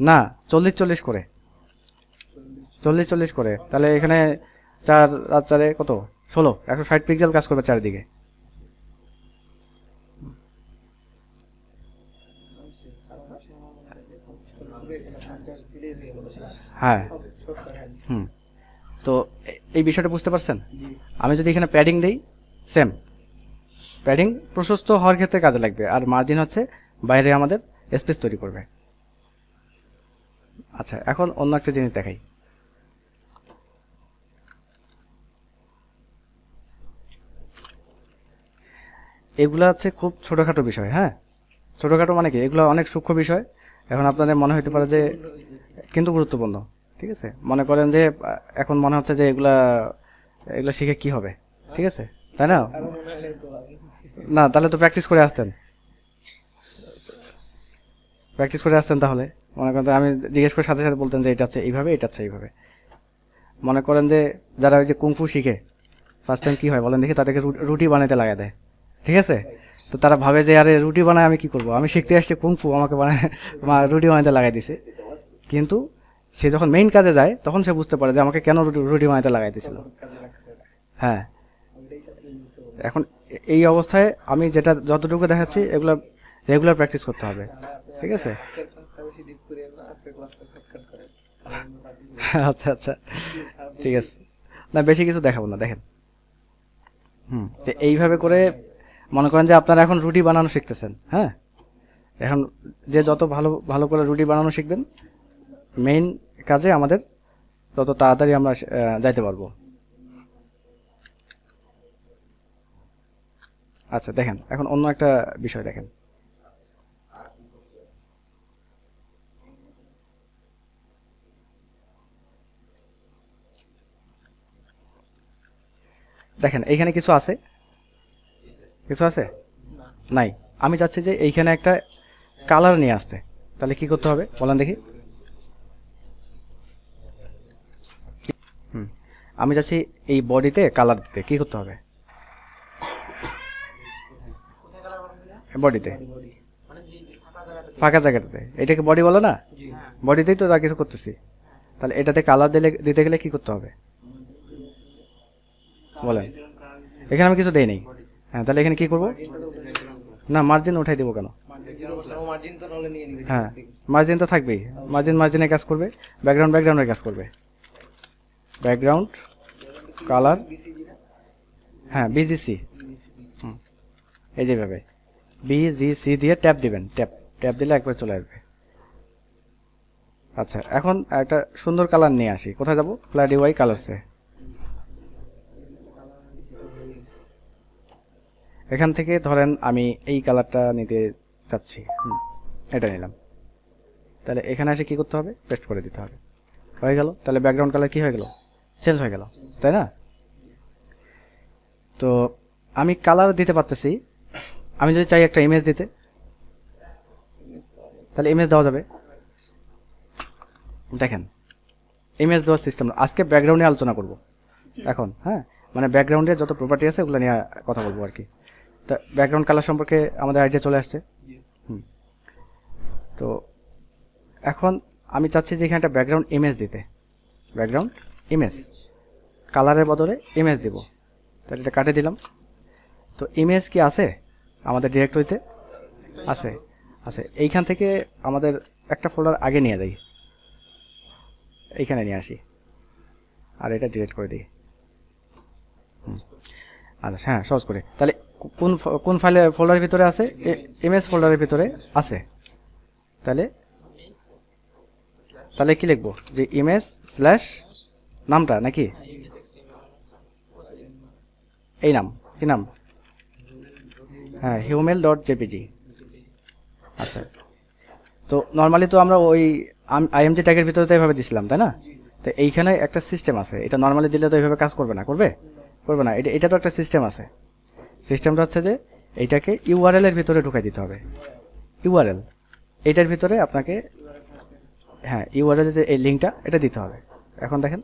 না, 40-40 করে, 40-40 করে। তাহলে এখানে 4 আর 4 কত, 16, 160 পিক্সেল কাজ করবে চারদিকে। হ্যাঁ। তো এই বিষয়টা বুঝতে পারছেন? আমি যদি এখানে প্যাডিং দেই, সেম প্যাডিং প্রশস্ত হওয়ার ক্ষেত্রে কাজে লাগবে, আর মার্জিন হচ্ছে বাইরে আমাদের স্পেস তৈরি করবে। আচ্ছা, এখন অন্য একটা জিনিস দেখাই। এগুলা হচ্ছে খুব ছোটখাটো বিষয়। হ্যাঁ, ছোটখাটো মানে কি, এগুলো অনেক সূক্ষ্ম বিষয়। এখন আপনাদের মনে হতে পারে যে, কিন্তু গুরুত্বপূর্ণ। ঠিক আছে, মনে করেন যে এখন মনে হচ্ছে যে এগুলা এগুলো শিখে কি হবে, ঠিক আছে, তাই না? না, তাহলে তো প্র্যাকটিস করে আসতেন, প্র্যাকটিস করে আসতেন। তাহলে মনে করেন আমি জিজ্ঞেস করে সাথে সাথে বলতেন যে এটা হচ্ছে এইভাবে, এটা হচ্ছে এইভাবে। মনে করেন যে যারা ওই যে কুংফু শিখে ফার্স্ট টাইম কি হয় বলেন দেখি, তাদেরকে রুটি বানাইতে লাগায় দেয়, ঠিক আছে? তো তারা ভাবে যে আরে রুটি বানায় আমি কি করব, আমি শিখতে আসছি কুংফু, আমাকে বানায় রুটি বানাইতে লাগাই দিছে। কিন্তু সে যখন মেইন কাজে যায় তখন সে বুঝতে পারে যে আমাকে কেন রুটি বানাইতে লাগাই দিয়েছিল। হ্যাঁ, এখন এই অবস্থায় আমি যেটা যতটুকু দেখাচ্ছি এগুলো রেগুলার প্র্যাকটিস করতে হবে, ঠিক আছে? আচ্ছা আচ্ছা, ঠিক আছে। না, বেশি কিছু দেখাবো না, দেখেন। তো এইভাবে করে মনে করেন যে আপনারা এখন রুটি বানানো শিখতেছেন। হ্যাঁ, এখন যে যত ভালো ভালো করে রুটি বানানো শিখবেন, মেইন কাজে আমাদের তত তাড়াতাড়ি আমরা যাইতে পারবো। আচ্ছা, দেখেন এখন অন্য একটা বিষয় দেখেন। দেখেন এইখানে কিছু আছে, কিছু আছে নাই। আমি চাচ্ছি যে এইখানে একটা কালার নিয়ে আসতে। তাহলে কি করতে হবে বলেন দেখি? আমি চাচ্ছি এই বডিতে কালার দিতে। কি করতে হবে বডিতে? ফাঁকা জায়গাটাতে। এটাকে বডি বলো না? বডিতেই তো যা কিছু করতেছি। তাহলে এটাতে কালার দিতে গেলে কি করতে হবে বলেন? এখানে আমি কিছু দেই নাই। হ্যাঁ, তাহলে এখানে কি করব? না, মার্জিন উঠাই দেবো কেন? হ্যাঁ, মার্জিন তো থাকবেই। মার্জিনে কাজ করবে, ব্যাকগ্রাউন্ডের কাজ করবে। ব্যাকগ্রাউন্ড কালার, হ্যাঁ, বিজিসি। এই যেভাবে বিজিসি দিয়ে ট্যাপ দিবেন, ট্যাপ দিলে একবার চলে আসবে। আচ্ছা, এখন একটা সুন্দর কালার নিয়ে আসি। কোথায় যাবো? ফ্ল্যাট ইউআই কালারসে। এখান থেকে ধরেন আমি এই কালারটা নিতে চাচ্ছি, এটা নিলাম। তাহলে এখানে এসে কি করতে হবে? পেস্ট করে দিতে হবে। হয়ে গেল। তাহলে ব্যাকগ্রাউন্ড কালার কি হয়ে গেল? চেঞ্জ হয়ে গেল, তাই না? তো আমি কালার দিতে পারতেছি। আমি যদি চাই একটা ইমেজ দিতে, তাহলে ইমেজ দেওয়া যাবে। দেখেন, ইমেজ দেওয়ার সিস্টেম আজকে ব্যাকগ্রাউন্ডে আলোচনা করব এখন। হ্যাঁ, মানে ব্যাকগ্রাউন্ডের যত প্রপার্টি আছে ওগুলো নিয়ে কথা বলবো আর কি। তা ব্যাকগ্রাউন্ড কালার সম্পর্কে আমাদের আইডিয়া চলে আসছে। তো এখন আমি চাচ্ছি যে এখানে একটা ব্যাকগ্রাউন্ড ইমেজ দিতে। ব্যাকগ্রাউন্ড ইমেজ, কালারের বদলে ইমেজ দিব। তাহলে এটা কাটে দিলাম। তো ইমেজ কি আছে আমাদের ডিরেক্টরিতে? আছে। আচ্ছা, এইখান থেকে আমাদের একটা ফোল্ডার আগে নিয়ে যাই, এইখানে নিয়ে আসি, আর এটা ডিলিট করে দিই। আচ্ছা হ্যাঁ, সহজ করে। তাহলে কোন কোন ফাইলের ফোল্ডারের ভিতরে আছে? ইমেজ ফোল্ডারের ভিতরে আছে। তাহলে তাহলে কি লিখবো? যে ইমেজ স্ল্যাশ নামটা নাকি এই নাম, কি নাম? হ্যাঁ, হিউমেল ডট জেপিজি। আচ্ছা, তো নর্মালি তো আমরা ওই আইএমজি ট্যাগের ভিতরে তো এইভাবে দিছিলাম, তাই না? তো এইখানে একটা সিস্টেম আছে, এটা নর্মালি দিলে তো এইভাবে কাজ করবে না, করবে করবে না। এটা তো একটা সিস্টেম আছে। সিস্টেমটা হচ্ছে যে এইটাকে ইউআরএল এর ভিতরে ঢুকাই দিতে হবে। ইউআরএল এইটার ভিতরে আপনাকে, হ্যাঁ ইউআরএল যে এই লিঙ্কটা এটা দিতে হবে। এখন দেখেন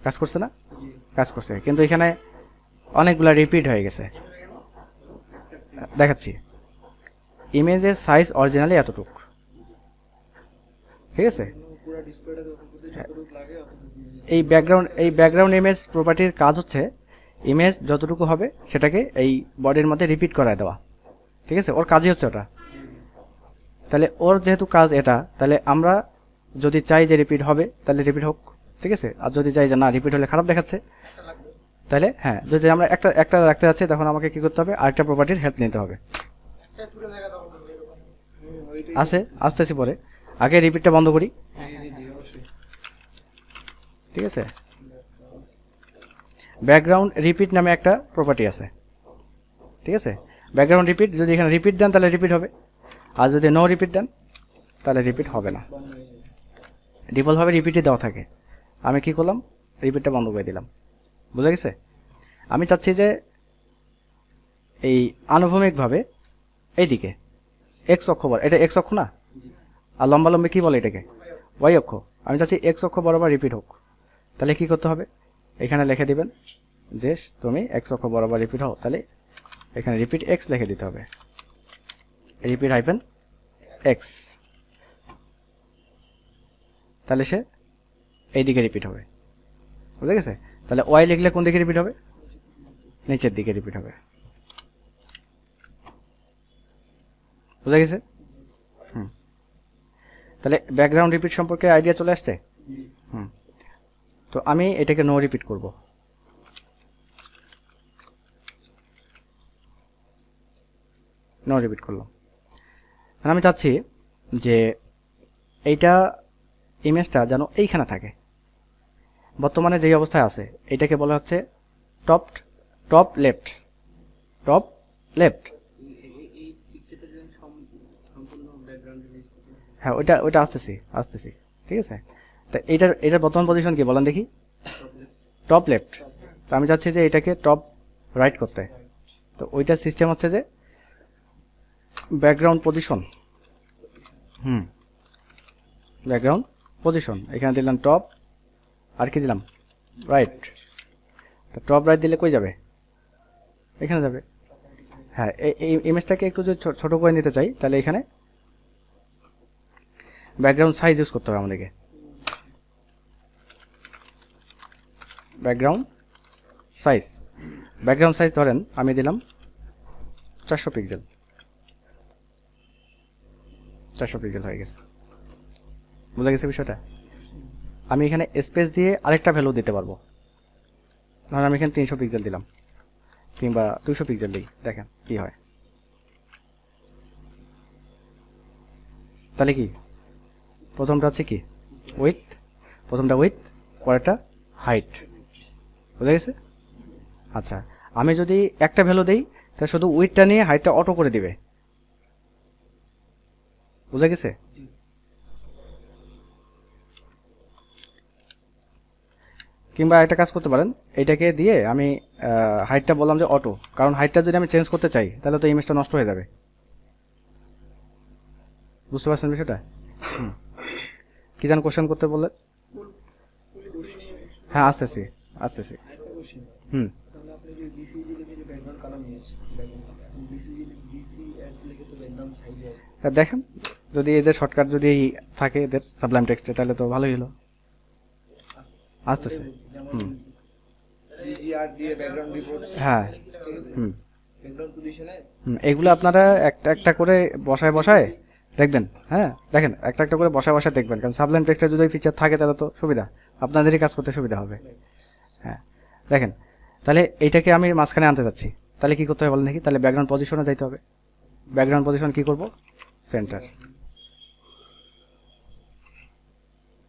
কাজ করছে না? কাজ করছে, কিন্তু এখানে অনেকগুলা রিপিট হয়ে গেছে। দেখাচ্ছি, ইমেজের সাইজ অরিজিনালি এতটুক, ঠিক আছে? এই ব্যাকগ্রাউন্ড ইমেজ প্রপার্টির কাজ হচ্ছে ইমেজ যতটুকু হবে সেটাকে এই বডির মধ্যে রিপিট করায় দেওয়া, ঠিক আছে? ওর কাজই হচ্ছে ওটা। তাহলে ওর যেহেতু কাজ এটা, তাহলে আমরা যদি চাই যে রিপিট হবে তাহলে রিপিট হোক, ঠিক আছে? আর যদি চাই যে না রিপিট হলে খারাপ দেখাচ্ছে, তাহলে হ্যাঁ, যদি আমরা একটা একটা রাখতে যাচ্ছি তখন আমাকে কি করতে হবে? আরেকটা প্রপার্টির হেল্প নিতে হবে। আছে, আসতেছি পরে, আগে রিপিটটা বন্ধ করি, ঠিক আছে? ব্যাকগ্রাউন্ড রিপিট নামে একটা প্রপার্টি আছে, ঠিক আছে? ব্যাকগ্রাউন্ড রিপিট, যদি এখানে রিপিট দেন তাহলে রিপিট হবে, আর যদি নো রিপিট দেন তাহলে রিপিট হবে না। ডিফল্টভাবে রিপিটই দেওয়া থাকে। আমি কি করলাম? রিপিটটা বন্ধ করে দিলাম। বুঝা গেছে? আমি চাচ্ছি যে এই আনুভূমিকভাবে এইদিকে এক্স অক্ষ বরাবর, এটা এক্স অক্ষ না, আর লম্বা লম্বি কি বলে এটাকে? ওয়াই অক্ষ। আমি চাচ্ছি এক্স অক্ষ বরাবর রিপিট হোক। তাহলে কি করতে হবে? এখানে লিখে দিবেন যে তুমি এক্স অক্ষ বরাবর রিপিট হও, তাহলে এখানে রিপিট এক্স লিখে দিতে হবে, রিপিট হাইফেন এক্স। তাহলে সে এই দিকে রিপিট হবে। বুঝা গেছে? তাহলে ওয়াই লিখলে কোন দিকে রিপিট হবে? নিচের দিকে রিপিট হবে। বুঝা গেছে? তাহলে ব্যাকগ্রাউন্ড রিপিট সম্পর্কে আইডিয়া চলে আসছে। তো আমি এটাকে নো রিপিট করব। নো রিপিট করলাম। আমি চাচ্ছি যে এইটা ইমেজটা যেন এইখানে থাকে, বর্তমানে যেই অবস্থায় আছে। এটাকে বলা হচ্ছে টপ লেফট, টপ লেফট। হ্যাঁ, ওইটা আসতেছি, ঠিক আছে? তা এটার বর্তমান পজিশন কি বলেন দেখি? Top left. তো আমি চাচ্ছি যে এটাকে টপ রাইট করতে। তো ওইটার সিস্টেম হচ্ছে যে ব্যাকগ্রাউন্ড পজিশন, ব্যাকগ্রাউন্ড পজিশন, এখানে দিলাম টপ, আর কি দিলাম? রাইট। তো টপ রাইট দিলে কই যাবে? এখানে যাবে। হ্যাঁ, এই ইমেজটাকে একটু যদি ছোট করে নিতে চাই তাহলে এখানে ব্যাকগ্রাউন্ড সাইজ ইউজ করতে হবে আমাদেরকে। ব্যাকগ্রাউন্ড সাইজ ধরেন আমি দিলাম 400 পিক্সেল। 400 পিক্সেল হয়ে গেছে। বুঝা গেছে বিষয়টা? আমি এখানে স্পেস দিয়ে আরেকটা ভ্যালু দিতে পারবো। ধরেন আমি এখানে 300 পিক্সেল দিলাম, কিংবা 200 পিক্সেল দিই, দেখেন কি হয়। তাহলে কি প্রথমটা হচ্ছে কি উইথ, প্রথমটা উইথ, পরেরটা হাইট। বুঝা গেছে? আচ্ছা, আমি যদি একটা ভ্যালু দেই তাহলে শুধু উইথটা নিয়ে হাইটটা অটো করে দিবে। বুঝা গেছে? কিংবা একটা কাজ করতে পারেন, এটাকে দিয়ে আমি হাইটটা বললাম যে অটো, কারণ হাইটটা যদি আমি চেঞ্জ করতে চাই তাহলে তো ইমেজটা নষ্ট হয়ে যাবে। বুঝতে পারছেন বিষয়টা? কি জান কোশ্চেন করতে বললে? হ্যাঁ, আসতেছি। দেখেন, যদি এদের শর্টকাট যদি থাকে এদের সাবলাইম টেক্সটে তাহলে তো ভালোই হলো। আসতেছে। হ্যাঁ, এগুলো আপনারা একটা একটা করে বসায় বসায় দেখবেন। হ্যাঁ দেখেন, একটা একটা করে বসায় বসায় দেখবেন, কারণ সাবলাইম টেক্সটে যদি ফিচার থাকে তাহলে তো সুবিধা, আপনাদেরই কাজ করতে সুবিধা হবে। হ্যাঁ দেখেন, তাহলে এইটাকে আমি মাঝখানে আনতে যাচ্ছি, তাহলে কি করতে হবে বলেন দেখি? তাহলে ব্যাকগ্রাউন্ড পজিশনে যাইতে হবে। ব্যাকগ্রাউন্ড পজিশন কি করব? সেন্টার।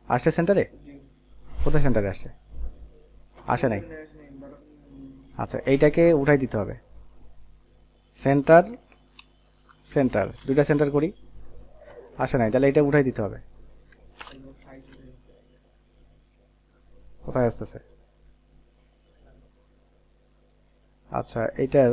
আসছে সেন্টারে? কোথায় সেন্টারে আসছে? আসে নাই। আচ্ছা এইটাকে উঠাই দিতে হবে। সেন্টার, সেন্টার, দুইটা সেন্টার করি, আসে নাই, তাহলে এটা উঠাই দিতে হবে। কোথায় আসতেছে? আচ্ছা এইটার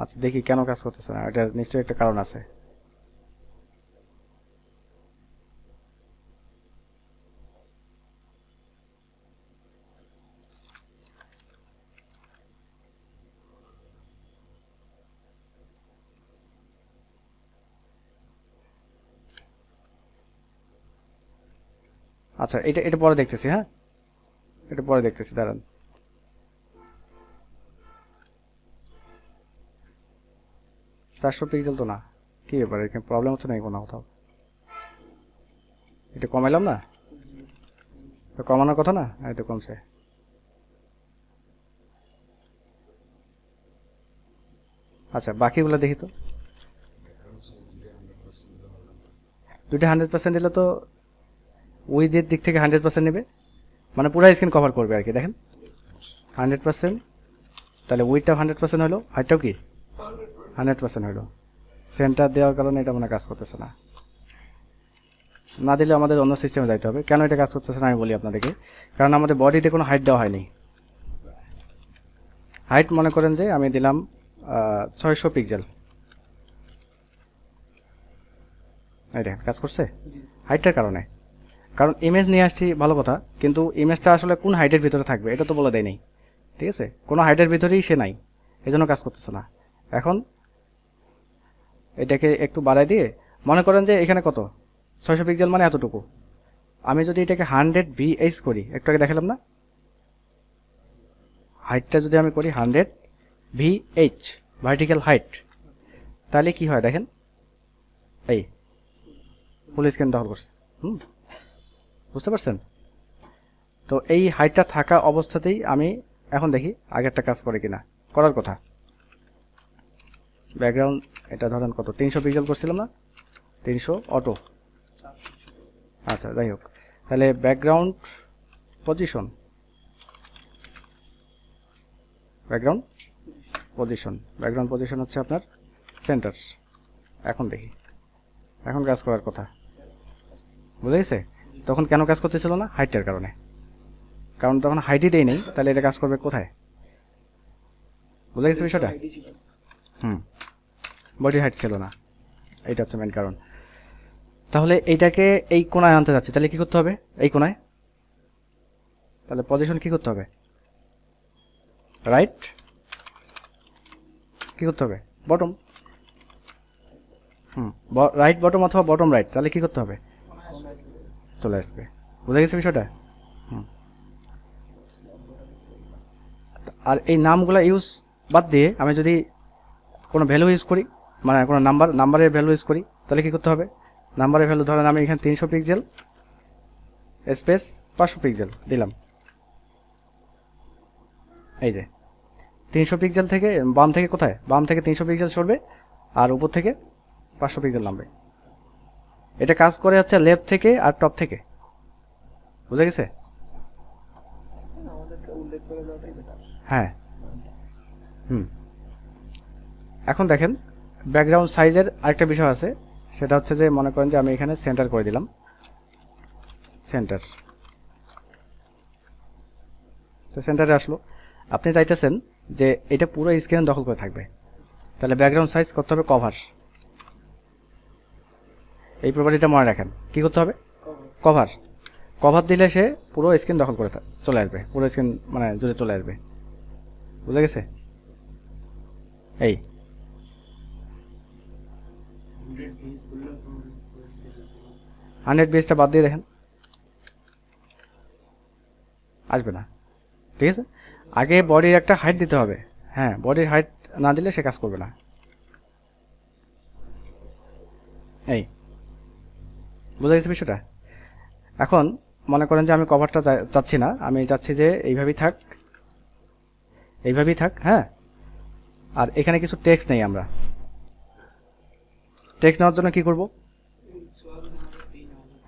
আচ্ছা দেখি কেন কাজ করতেছে না, এটার নিশ্চয়ই একটা কারণ আছে। আচ্ছা এটা এটা পরে দেখতেছি। হ্যাঁ এটা পরে দেখতেছি, দাঁড়ান। 400 পিক্সেল তো না, কি ব্যাপার, এখানে প্রবলেম হচ্ছে নাকি কোনো কোথাও? এটা কমাইলাম না? তো কমানোর কথা না, এটা কমছে। আচ্ছা বাকিগুলো দেখি তো। দুইটা 100% দিলে তো উইথের দিক থেকে 100% নেবে, মানে পুরো স্ক্রিন কভার করবে আর কি। দেখেন 100%, তাহলে উইথটাও 100% হলো, হাইটটাও কি 100% হলো। সেন্টার দেওয়ার কারণে এটা মনে কাজ করতেছে না। না দিলে আমাদের অন্য সিস্টেমে যাইতে হবে। কেন এটা কাজ করতেছে না আমি বলি আপনাদেরকে। কারণ আমাদের বডিতে কোনো হাইট দেওয়া হয়নি। হাইট মনে করেন যে আমি দিলাম 600 পিক্সেল, এই দেখেন কাজ করছে হাইটটার কারণে। কারণ ইমেজ নিয়ে আসছি ভালো কথা, কিন্তু ইমেজটা আসলে কোন হাইটের ভিতরে থাকবে এটা তো বলে দেয় নাই। ঠিক আছে, কোনো হাইটের ভিতরেই সে নাই, এই জন্য কাজ করতেছে না। এখন এটাকে একটু বাড়াই দিয়ে মনে করেন যে এখানে কত 600 পিক্সেল মানে এতটুকু। আমি যদি এটাকে 100 VH করি, একটু আগে দেখালাম না, হাইটটা যদি আমি করি 100 VH ভার্টিক্যাল হাইট, তাহলে কি হয় দেখেন, এই ফুল স্ক্রিন দখল করছে। বুঝতে পারছেন? তো এই হাইটটা থাকা অবস্থাতেই আমি এখন দেখি আগেরটা কাজ করে কিনা, করার কথা। ব্যাকগ্রাউন্ড এটা ধরেন কত 300 পিক্সেল করছিলাম না, 300 অটো। আচ্ছা যাই হোক, তাহলে background position, background position, background position হচ্ছে আপনার সেন্টার। এখন দেখি, এখন কাজ করার কথা। বুঝে গেছে? তখন কেন কাজ করতেছিল না? হাইটের কারণে। কারণ তখন হাইটই দেই নেই, তাহলে এটা কাজ করবে কোথায়? বুঝে গেছে বিষয়টা? বডি হাইট ছিল না, এইটা হচ্ছে মেন কারণ। তাহলে এইটাকে এই কোণায় আনতে যাচ্ছি, তাহলে কি করতে হবে? এই কোণায়, তাহলে পজিশন কি করতে হবে? রাইট, কি করতে হবে? বটম। রাইট বটম অথবা বটম রাইট, তাহলে কি করতে হবে? চলে আসবে। বুঝে গেছে বিষয়টা? আর এই নামগুলো ইউজ বাদ দিয়ে আমি যদি কোনো ভ্যালু ইউজ করি, মানে কোনো নাম্বারের ভ্যালু ইউজ করি, তাহলে কি করতে হবে? নাম্বারের ভ্যালু ধরেন আমি এখানে 300 পিক্সেল স্পেস 500 পিক্সেল দিলাম। এই যে 300 পিক্সেল থেকে বাম থেকে কোথায়? বাম থেকে 300 পিক্সেল সরবে আর উপর থেকে 500 পিক্সেল নামবে। এটা কাজ করে হচ্ছে লেফট থেকে আর টপ থেকে। বুঝে গেছে? হ্যাঁ। এখন দেখেন ব্যাকগ্রাউন্ড সাইজের আরেকটা বিষয় আছে, সেটা হচ্ছে যে মনে করেন যে আমি এখানে সেন্টার করে দিলাম, সেন্টার। তো সেন্টারে আসলো। আপনি চাইতেছেন যে এটা পুরো স্ক্রিন দখল করে থাকবে, তাহলে ব্যাকগ্রাউন্ড সাইজ করতে হবে কভার। এই প্রপার্টিটা মনে রাখেন, কি করতে হবে? কভার। কভার দিলে সে পুরো স্ক্রিন দখল করে চলে আসবে, পুরো স্ক্রিন মানে জুড়ে চলে আসবে। বুঝে গেছে? এই 100 বিএসটা বাদ দিয়ে দেখেন, আসবে না। ঠিক আছে, আগে বডির একটা হাইট দিতে হবে। হ্যাঁ, বডির হাইট না দিলে সে কাজ করবে না। এই বুঝা গেছে বিষয়টা? এখন মনে করেন যে আমি কভারটা চাচ্ছি না, আমি চাচ্ছি যে এইভাবেই থাক, এইভাবেই থাক। হ্যাঁ, আর এখানে কিছু টেক্সট নেই, আমরা টেক্সট নেওয়ার জন্য কি করব?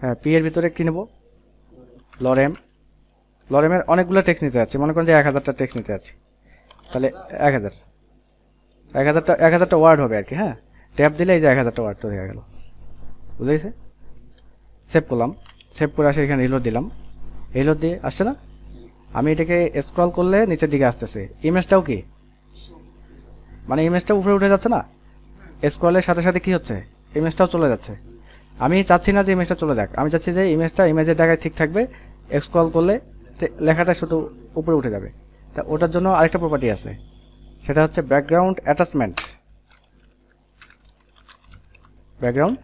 হ্যাঁ, পি এর ভিতরে কি নেব? লরেম। লরেমের অনেকগুলো টেক্সট নিতে যাচ্ছি, মনে করেন যে 1000টা টেক্সট নিতে যাচ্ছি, তাহলে 1000টা ওয়ার্ড হবে আর কি। হ্যাঁ, ট্যাপ দিলে এই যে 1000টা ওয়ার্ড তৈরি হয়ে গেল। বুঝা গেছে? সেভ করলাম, সেভ করে আসে এখানে রিলোড দিলাম, রিলোড দিয়ে আসছে না? আমি এটাকে স্ক্রল করলে নিচের দিকে আসতেছে। ইমেজটাও কি, মানে ইমেজটা উপরে উঠে যাচ্ছে না? স্ক্রলের সাথে সাথে কি হচ্ছে? ইমেজটাও চলে যাচ্ছে। আমি চাচ্ছি না যে ইমেজটা চলে যাক, আমি চাচ্ছি যে ইমেজটা ইমেজের জায়গায় ঠিক থাকবে, স্ক্রল করলে লেখাটা শুধু উপরে উঠে যাবে। তা ওটার জন্য আরেকটা প্রপার্টি আছে, সেটা হচ্ছে ব্যাকগ্রাউন্ড অ্যাটাচমেন্ট। ব্যাকগ্রাউন্ড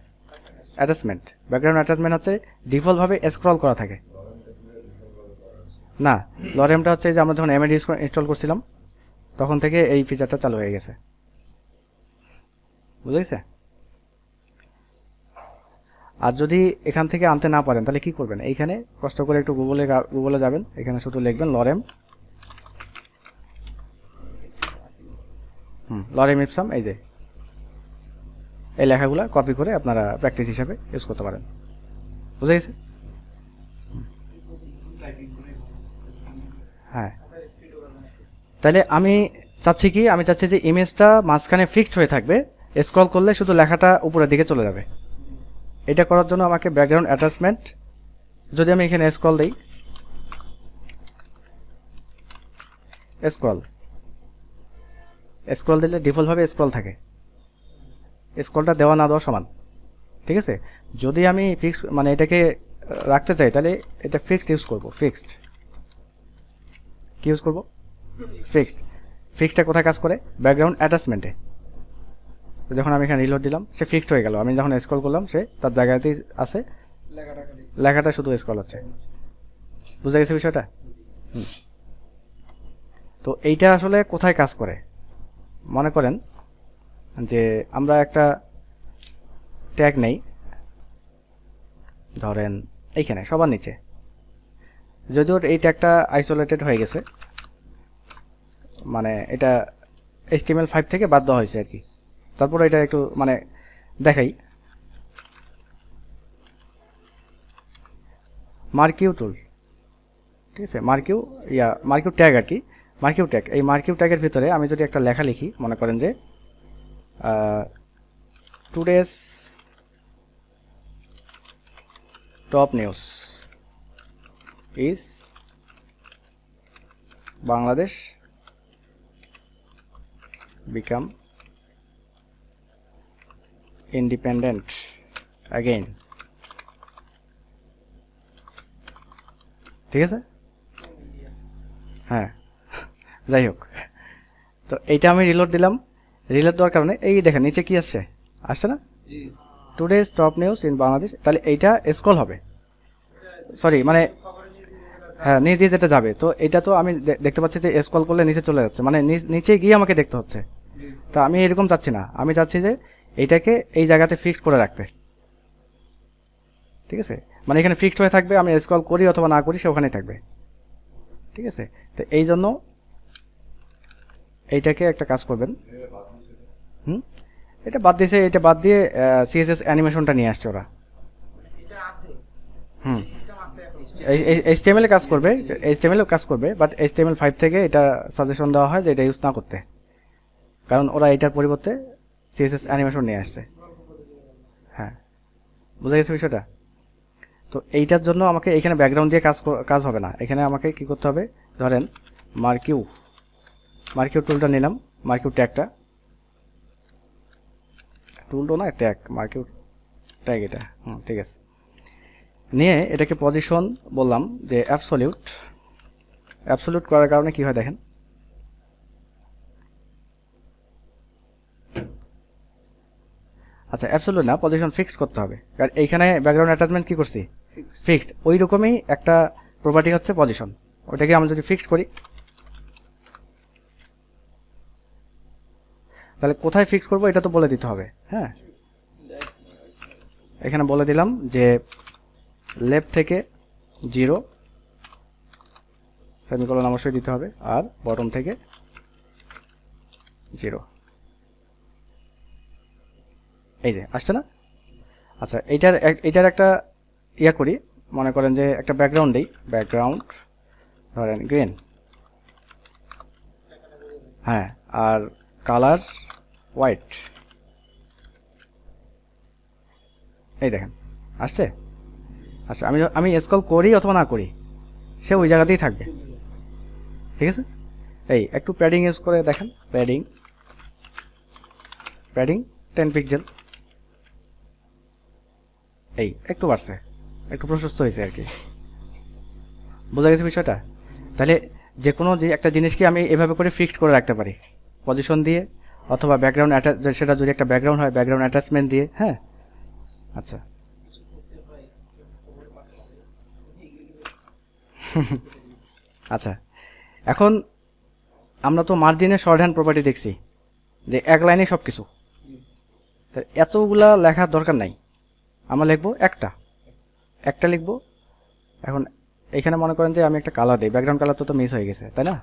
অ্যাটাচমেন্ট হচ্ছে ডিফল্টভাবে স্ক্রল করা থাকে না। লরেমটা হচ্ছে যে আমরা যখন এমএডি ইনস্টল করছিলাম তখন থেকে এই ফিচারটা চালু হয়ে গেছে। বুঝা গেছে? আর যদি এখান থেকে আনতে না পারেন তাহলে কি করবেন? এইখানে কষ্ট করে একটু গুগলে যাবেন, এখানে শুধু লিখবেন লরেম, লরেম ইপসাম। এই যে এই লেখাগুলো কপি করে আপনারা প্র্যাকটিস হিসাবে ইউজ করতে পারেন। বুঝা গেছে? হ্যাঁ, তাহলে আমি চাচ্ছি কি, আমি চাচ্ছি যে ইমেজটা মাঝখানে ফিক্সড হয়ে থাকবে, স্ক্রল করলে শুধু লেখাটা উপরের দিকে চলে যাবে। এটা করার জন্য আমাকে ব্যাকগ্রাউন্ড অ্যাটাচমেন্ট, যদি আমি এখানে স্ক্রল দিই, স্ক্রল দিলে ডিফল্টভাবে স্ক্রল থাকে, স্ক্রলটা দেওয়া না দেওয়া সমান। ঠিক আছে, যদি আমি ফিক্স মানে এটাকে রাখতে চাই তাহলে এটা ফিক্সড ইউজ করব। ফিক্সড কি ইউজ করব? ফিক্সডটা কোথায় কাজ করে? ব্যাকগ্রাউন্ড অ্যাটাচমেন্টে। যখন আমি এখানে রিলোড দিলাম সে ফিক্সড হয়ে গেল, আমি যখন স্ক্রল করলাম সে তার জায়গাতেই আছে, লেখাটা শুধু স্ক্রল হচ্ছে। বুঝা গেছে বিষয়টা? তো এইটা আসলে কোথায় কাজ করে? মনে করেন যে আমরা একটা ট্যাগ নেই, ধরেন এইখানে সবার নিচে, যদিও এই ট্যাগটা আইসোলেটেড হয়ে গেছে, মানে এটা HTML5 থেকে বাদ দেওয়া হয়েছে আর কি। তারপর এটা একটু মানে দেখাই, মার্কিউ টুল। ঠিক আছে, মার্কিউ ট্যাগ আর কি, মার্কিউ ট্যাগ। এই মার্কিউ ট্যাগের ভিতরে আমি যদি একটা লেখা লিখি, মনে করেন যে today's top news is Bangladesh become independent again। ঠিক আছে? হ্যাঁ, যাই হোক, তো এইটা আমি রিলোড দিলাম, রিলোড দেওয়ার কারণে এই দেখেন নিচে কি আসছে না? Today's top news in Bangladesh. তাহলে এইটা স্ক্রল হবে, সরি মানে হ্যাঁ নিচে যেটা যাবে, তো এটা তো আমি দেখতে পাচ্ছি যে স্ক্রল করলে নিচে চলে যাচ্ছে, মানে নিচে গিয়ে আমাকে দেখতে হচ্ছে। তা আমি এরকম চাচ্ছি না, আমি চাচ্ছি যে এইটাকে এই জায়গাতে ফিক্সড করে রাখতে। ঠিক আছে, মানে এখানে ফিক্সড হয়ে থাকবে, আমি স্ক্রল করি অথবা না করি সে ওখানেই থাকবে। ঠিক আছে, তো এই জন্য এইটাকে একটা কাজ করবেন। এটা বাদ দিয়েছে, এটা বাদ দিয়ে সিএসএস অ্যানিমেশনটা নিয়ে আসছে ওরা। HTML কাজ করবে, HTML কাজ করবে, বাট HTML5 থেকে এটা সাজেশন দেওয়া হয় যে এটা ইউজ না করতে, কারণ ওরা এটার পরিবর্তে সিএসএস অ্যানিমেশন নিয়ে আসছে। হ্যাঁ, বুঝা গেছে বিষয়টা? তো এইটার জন্য আমাকে এখানে ব্যাকগ্রাউন্ড দিয়ে কাজ হবে না, এখানে আমাকে কি করতে হবে? ধরেন মার্কিউ টুলটা নিলাম, মার্কিউ ট্যাগটা, টুলটা না ট্যাগ, মার্কিউ ট্যাগ এটা। ঠিক আছে, নিয়ে এটাকে পজিশন বললাম যে অ্যাবসলিউট করার কারণে কি হয় দেখেন, আচ্ছা অ্যাবসলিউট না, পজিশন ফিক্সড করতে হবে, কারণ এইখানে ব্যাকগ্রাউন্ড অ্যাটাচমেন্ট কি করছি, ফিক্সড। ওই রকমই একটা প্রপার্টি হচ্ছে পজিশন, ওইটাকে আমরা যদি ফিক্সড করি তাহলে কোথায় ফিক্স করব এটা তো বলে দিতে হবে। হ্যাঁ, এখানে বলে দিলাম যে লেফট থেকে 0 সেমিকোলন অবশ্যই দিতে হবে, আর বটম থেকে 0। এই যে আসছে না। আচ্ছা এইটার একটা ইয়া করি, মনে করেন যে একটা ব্যাকগ্রাউন্ড দিই, ব্যাকগ্রাউন্ড ধরেন গ্রিন, হ্যাঁ, আর কালার হোয়াইট। এই দেখেন আসছে। আচ্ছা আমি স্ক্রল করি অথবা না করি সে ওই জায়গাতেই থাকবে, ঠিক আছে। এই একটু প্যাডিং ইউজ করে দেখেন, প্যাডিং 10 পিক্সেল, এই একটু বাড়ছে, একটু প্রশস্ত হয়েছে আর কি, বোঝা গেছে বিষয়টা। তাহলে যে কোনো যে একটা জিনিসকে আমি এভাবে করে ফিক্সড করে রাখতে পারি পজিশন দিয়ে, অথবা ব্যাকগ্রাউন্ড সেটা যদি একটা ব্যাকগ্রাউন্ড হয় ব্যাকগ্রাউন্ড অ্যাটাচমেন্ট দিয়ে। হ্যাঁ, আচ্ছা আচ্ছা, এখন আমরা তো মার্জিনের শর্ট হ্যান্ড প্রপার্টি দেখছি যে এক লাইনে সব কিছু, এতগুলা লেখার দরকার নাই, আমরা লিখবো একটা লিখবো। এখন এখানে মনে করেন যে আমি একটা কালার দিই, ব্যাকগ্রাউন্ড কালার তো মিস হয়ে গেছে তাই না,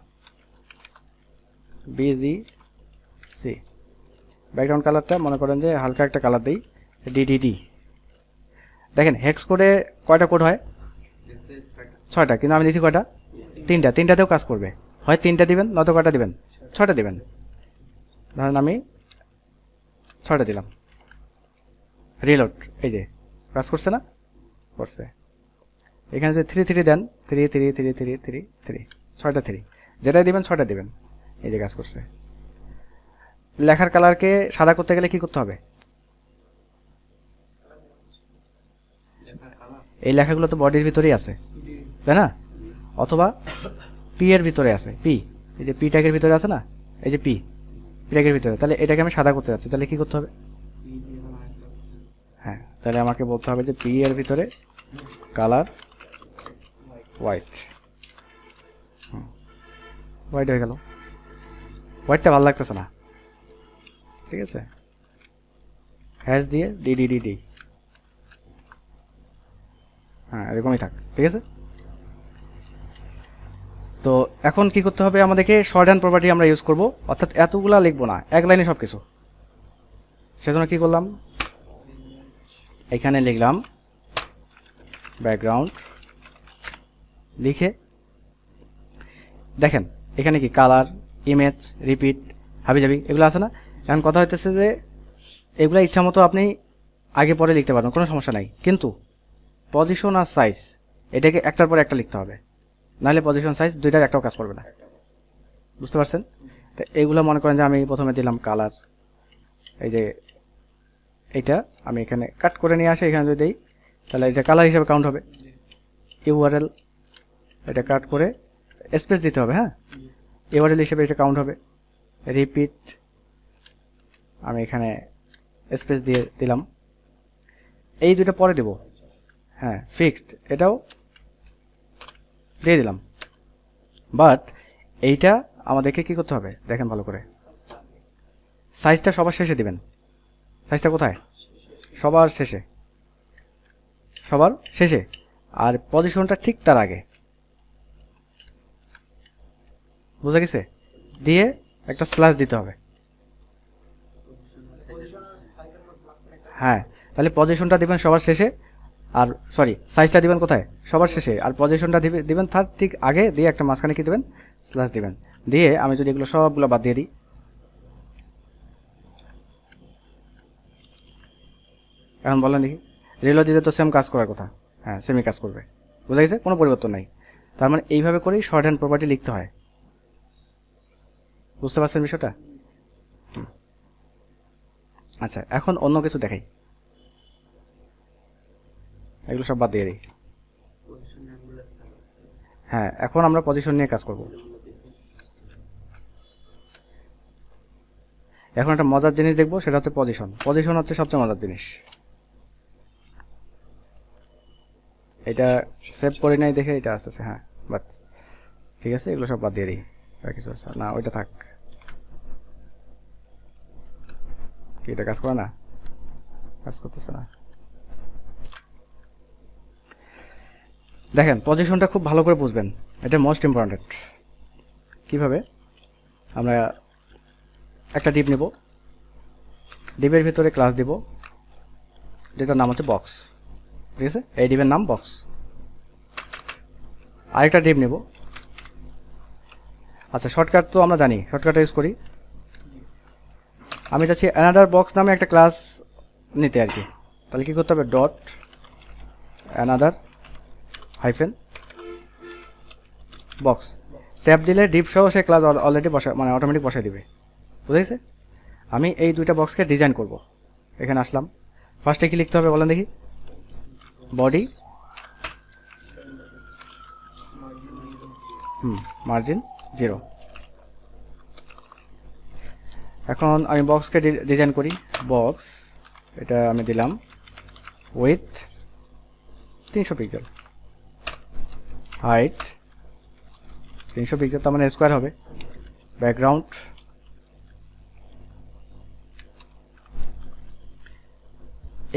BGC ব্যাকগ্রাউন্ড কালারটা মনে করেন যে হালকা একটা কালার দিই, DDD। দেখেন হেক্স কোডে কয়টা কোড হয়, 6টা, কিন্তু আমি দিচ্ছি কয়টা, 3টাতেও কাজ করবে, হয় 3টা দিবেন নয়তো কয়টা দিবেন, 6টা দিবেন। ধরেন আমি 6টা দিলাম, রিলোড, এই যে কাজ করছে না, করছে। এখানে যদি 3 দেন, 3 6টা 3, যেটাই দিবেন 6টা দিবেন, এই যে কাজ করছে। লেখার কালারকে সাদা করতে গেলে কি করতে হবে, এই লেখাগুলো তো বডির ভিতরেই আছে তাই না, অথবা পি এর ভিতরে আছে, পি, এই যে পি ট্যাগের ভিতরে আছে না, এই যে পি ট্যাগের ভিতরে, তাহলে এটাকে আমি সাদা করতে যাচ্ছি, তাহলে কি করতে হবে, হ্যাঁ, তাহলে আমাকে বলতে হবে যে পি এর ভিতরে কালার হোয়াইট, হোয়াইট হয়ে গেল। হোয়াইটটা ভালো লাগতেছে না, ঠিক আছে, হ্যাশ দিয়ে DDD, হ্যাঁ এরকমই থাক, ঠিক আছে। তো এখন কি করতে হবে আমাদেরকে, শর্ট হ্যান্ড প্রপার্টি আমরা ইউজ করব, অর্থাৎ এতগুলা লিখবো না, এক লাইনে সব কিছু। সেজন্য কি করলাম, এখানে লিখলাম ব্যাকগ্রাউন্ড, লিখে দেখেন এখানে কি কালার, ইমেজ, রিপিট, হাবিজাবি এগুলো আছে না। এখন কথা হইতেছে যে এগুলা ইচ্ছা মতো আপনি আগে পরে লিখতে পারেন, কোনো সমস্যা নাই, কিন্তু পজিশন আর সাইজ এটাকে একটার পর একটা লিখতে হবে, নাহলে পজিশন সাইজ দুইটার একটাও কাজ করবে না, বুঝতে পারছেন। তো এগুলো মনে করেন যে আমি প্রথমে দিলাম কালার, এই যে এইটা আমি এখানে কাট করে নিয়ে আসি, এখানে যদি দিই তাহলে এটা কালার হিসেবে কাউন্ট হবে। ইউআরএল এটা কাট করে স্পেস দিতে হবে, হ্যাঁ, ইউআরএল হিসেবে এটা কাউন্ট হবে। রিপিট আমি এখানে স্পেস দিয়ে দিলাম, এই দুটো পরে দেব, হ্যাঁ, ফিক্সড এটাও দিয়ে দিলাম। বাট এইটা আমাদেরকে কি করতে হবে দেখেন ভালো করে, সাইজটা সবার শেষে দিবেন। সাইজটা কোথায়, সবার শেষে, সবার শেষে, আর পজিশনটা ঠিক তার আগে, বুঝা গেছে, দিয়ে একটা স্ল্যাশ দিতে হবে। হ্যাঁ, তাহলে পজিশনটা দিবেন সবার শেষে, আর সরি সাইজটা দিবেন কোথায়, সবার শেষে, আর পজিশনটা দিবেন তার ঠিক আগে, দিয়ে একটা মাঝখানে কি দিবেন, স্ল্যাশ দিবেন। দিয়ে আমি যদি এগুলো সবগুলো বাদ দিয়ে দিই, এখন বলেন দেখি, রিলোড দিতে তো সেম কাজ করার কথা, হ্যাঁ সেমই কাজ করবে, বুঝা গেছে, কোনো পরিবর্তন নাই। তার মানে এইভাবে করেই শর্ট হ্যান্ড প্রপার্টি লিখতে হয়, বুঝতে পারছেন বিষয়টা। আচ্ছা এখন অন্য কিছু দেখাই, এগুলো সব বাদ দিয়ে দিই। হ্যাঁ, এখন আমরা পজিশন নিয়ে কাজ করব। এখন একটা মজার জিনিস দেখবো, সেটা হচ্ছে পজিশন। পজিশন হচ্ছে সবচেয়ে মজার জিনিস। এটা সেভ করি নাই দেখে এটা আসতেছে, হ্যাঁ বাট ঠিক আছে, এগুলো সব বাদ দিয়ে দিই। আর কিছু আছে না, ওইটা থাক। কি এটা কাজ করে না? কাজ করতেছে না। দেখেন পজিশনটা খুব ভালো করে বুঝবেন, এটা মোস্ট ইম্পর্টেন্ট। কিভাবে? আমরা একটা ডিপ নেব, ডিপের ভিতরে ক্লাস দিব যেটার নাম হচ্ছে বক্স, ঠিক আছে? এই ডিপের নাম বক্স। আরেকটা ডিপ নেব। আচ্ছা শর্টকাট তো আমরা জানি, শর্টকাট ইউজ করি। আমি চাচ্ছি অ্যানাদার বক্স নামে একটা ক্লাস নিতে আর কি। তাহলে কী করতে হবে? Dot another hyphen box tab দিলে ডিপ সহ সে ক্লাস অলরেডি বসা মানে অটোমেটিক বসাই দিবে, বুঝেছে? আমি এই দুইটা বক্সকে ডিজাইন করব। এখানে আসলাম, ফার্স্টে কি লিখতে হবে বলেন দেখি? Body margin 0। এখন আমি বক্সকে ডিজাইন করি। বক্স এটা আমি দিলাম উইথ 300 পিক্সেল, হাইট 300 পিক্সেল, তার মানে স্কোয়ার হবে। ব্যাকগ্রাউন্ড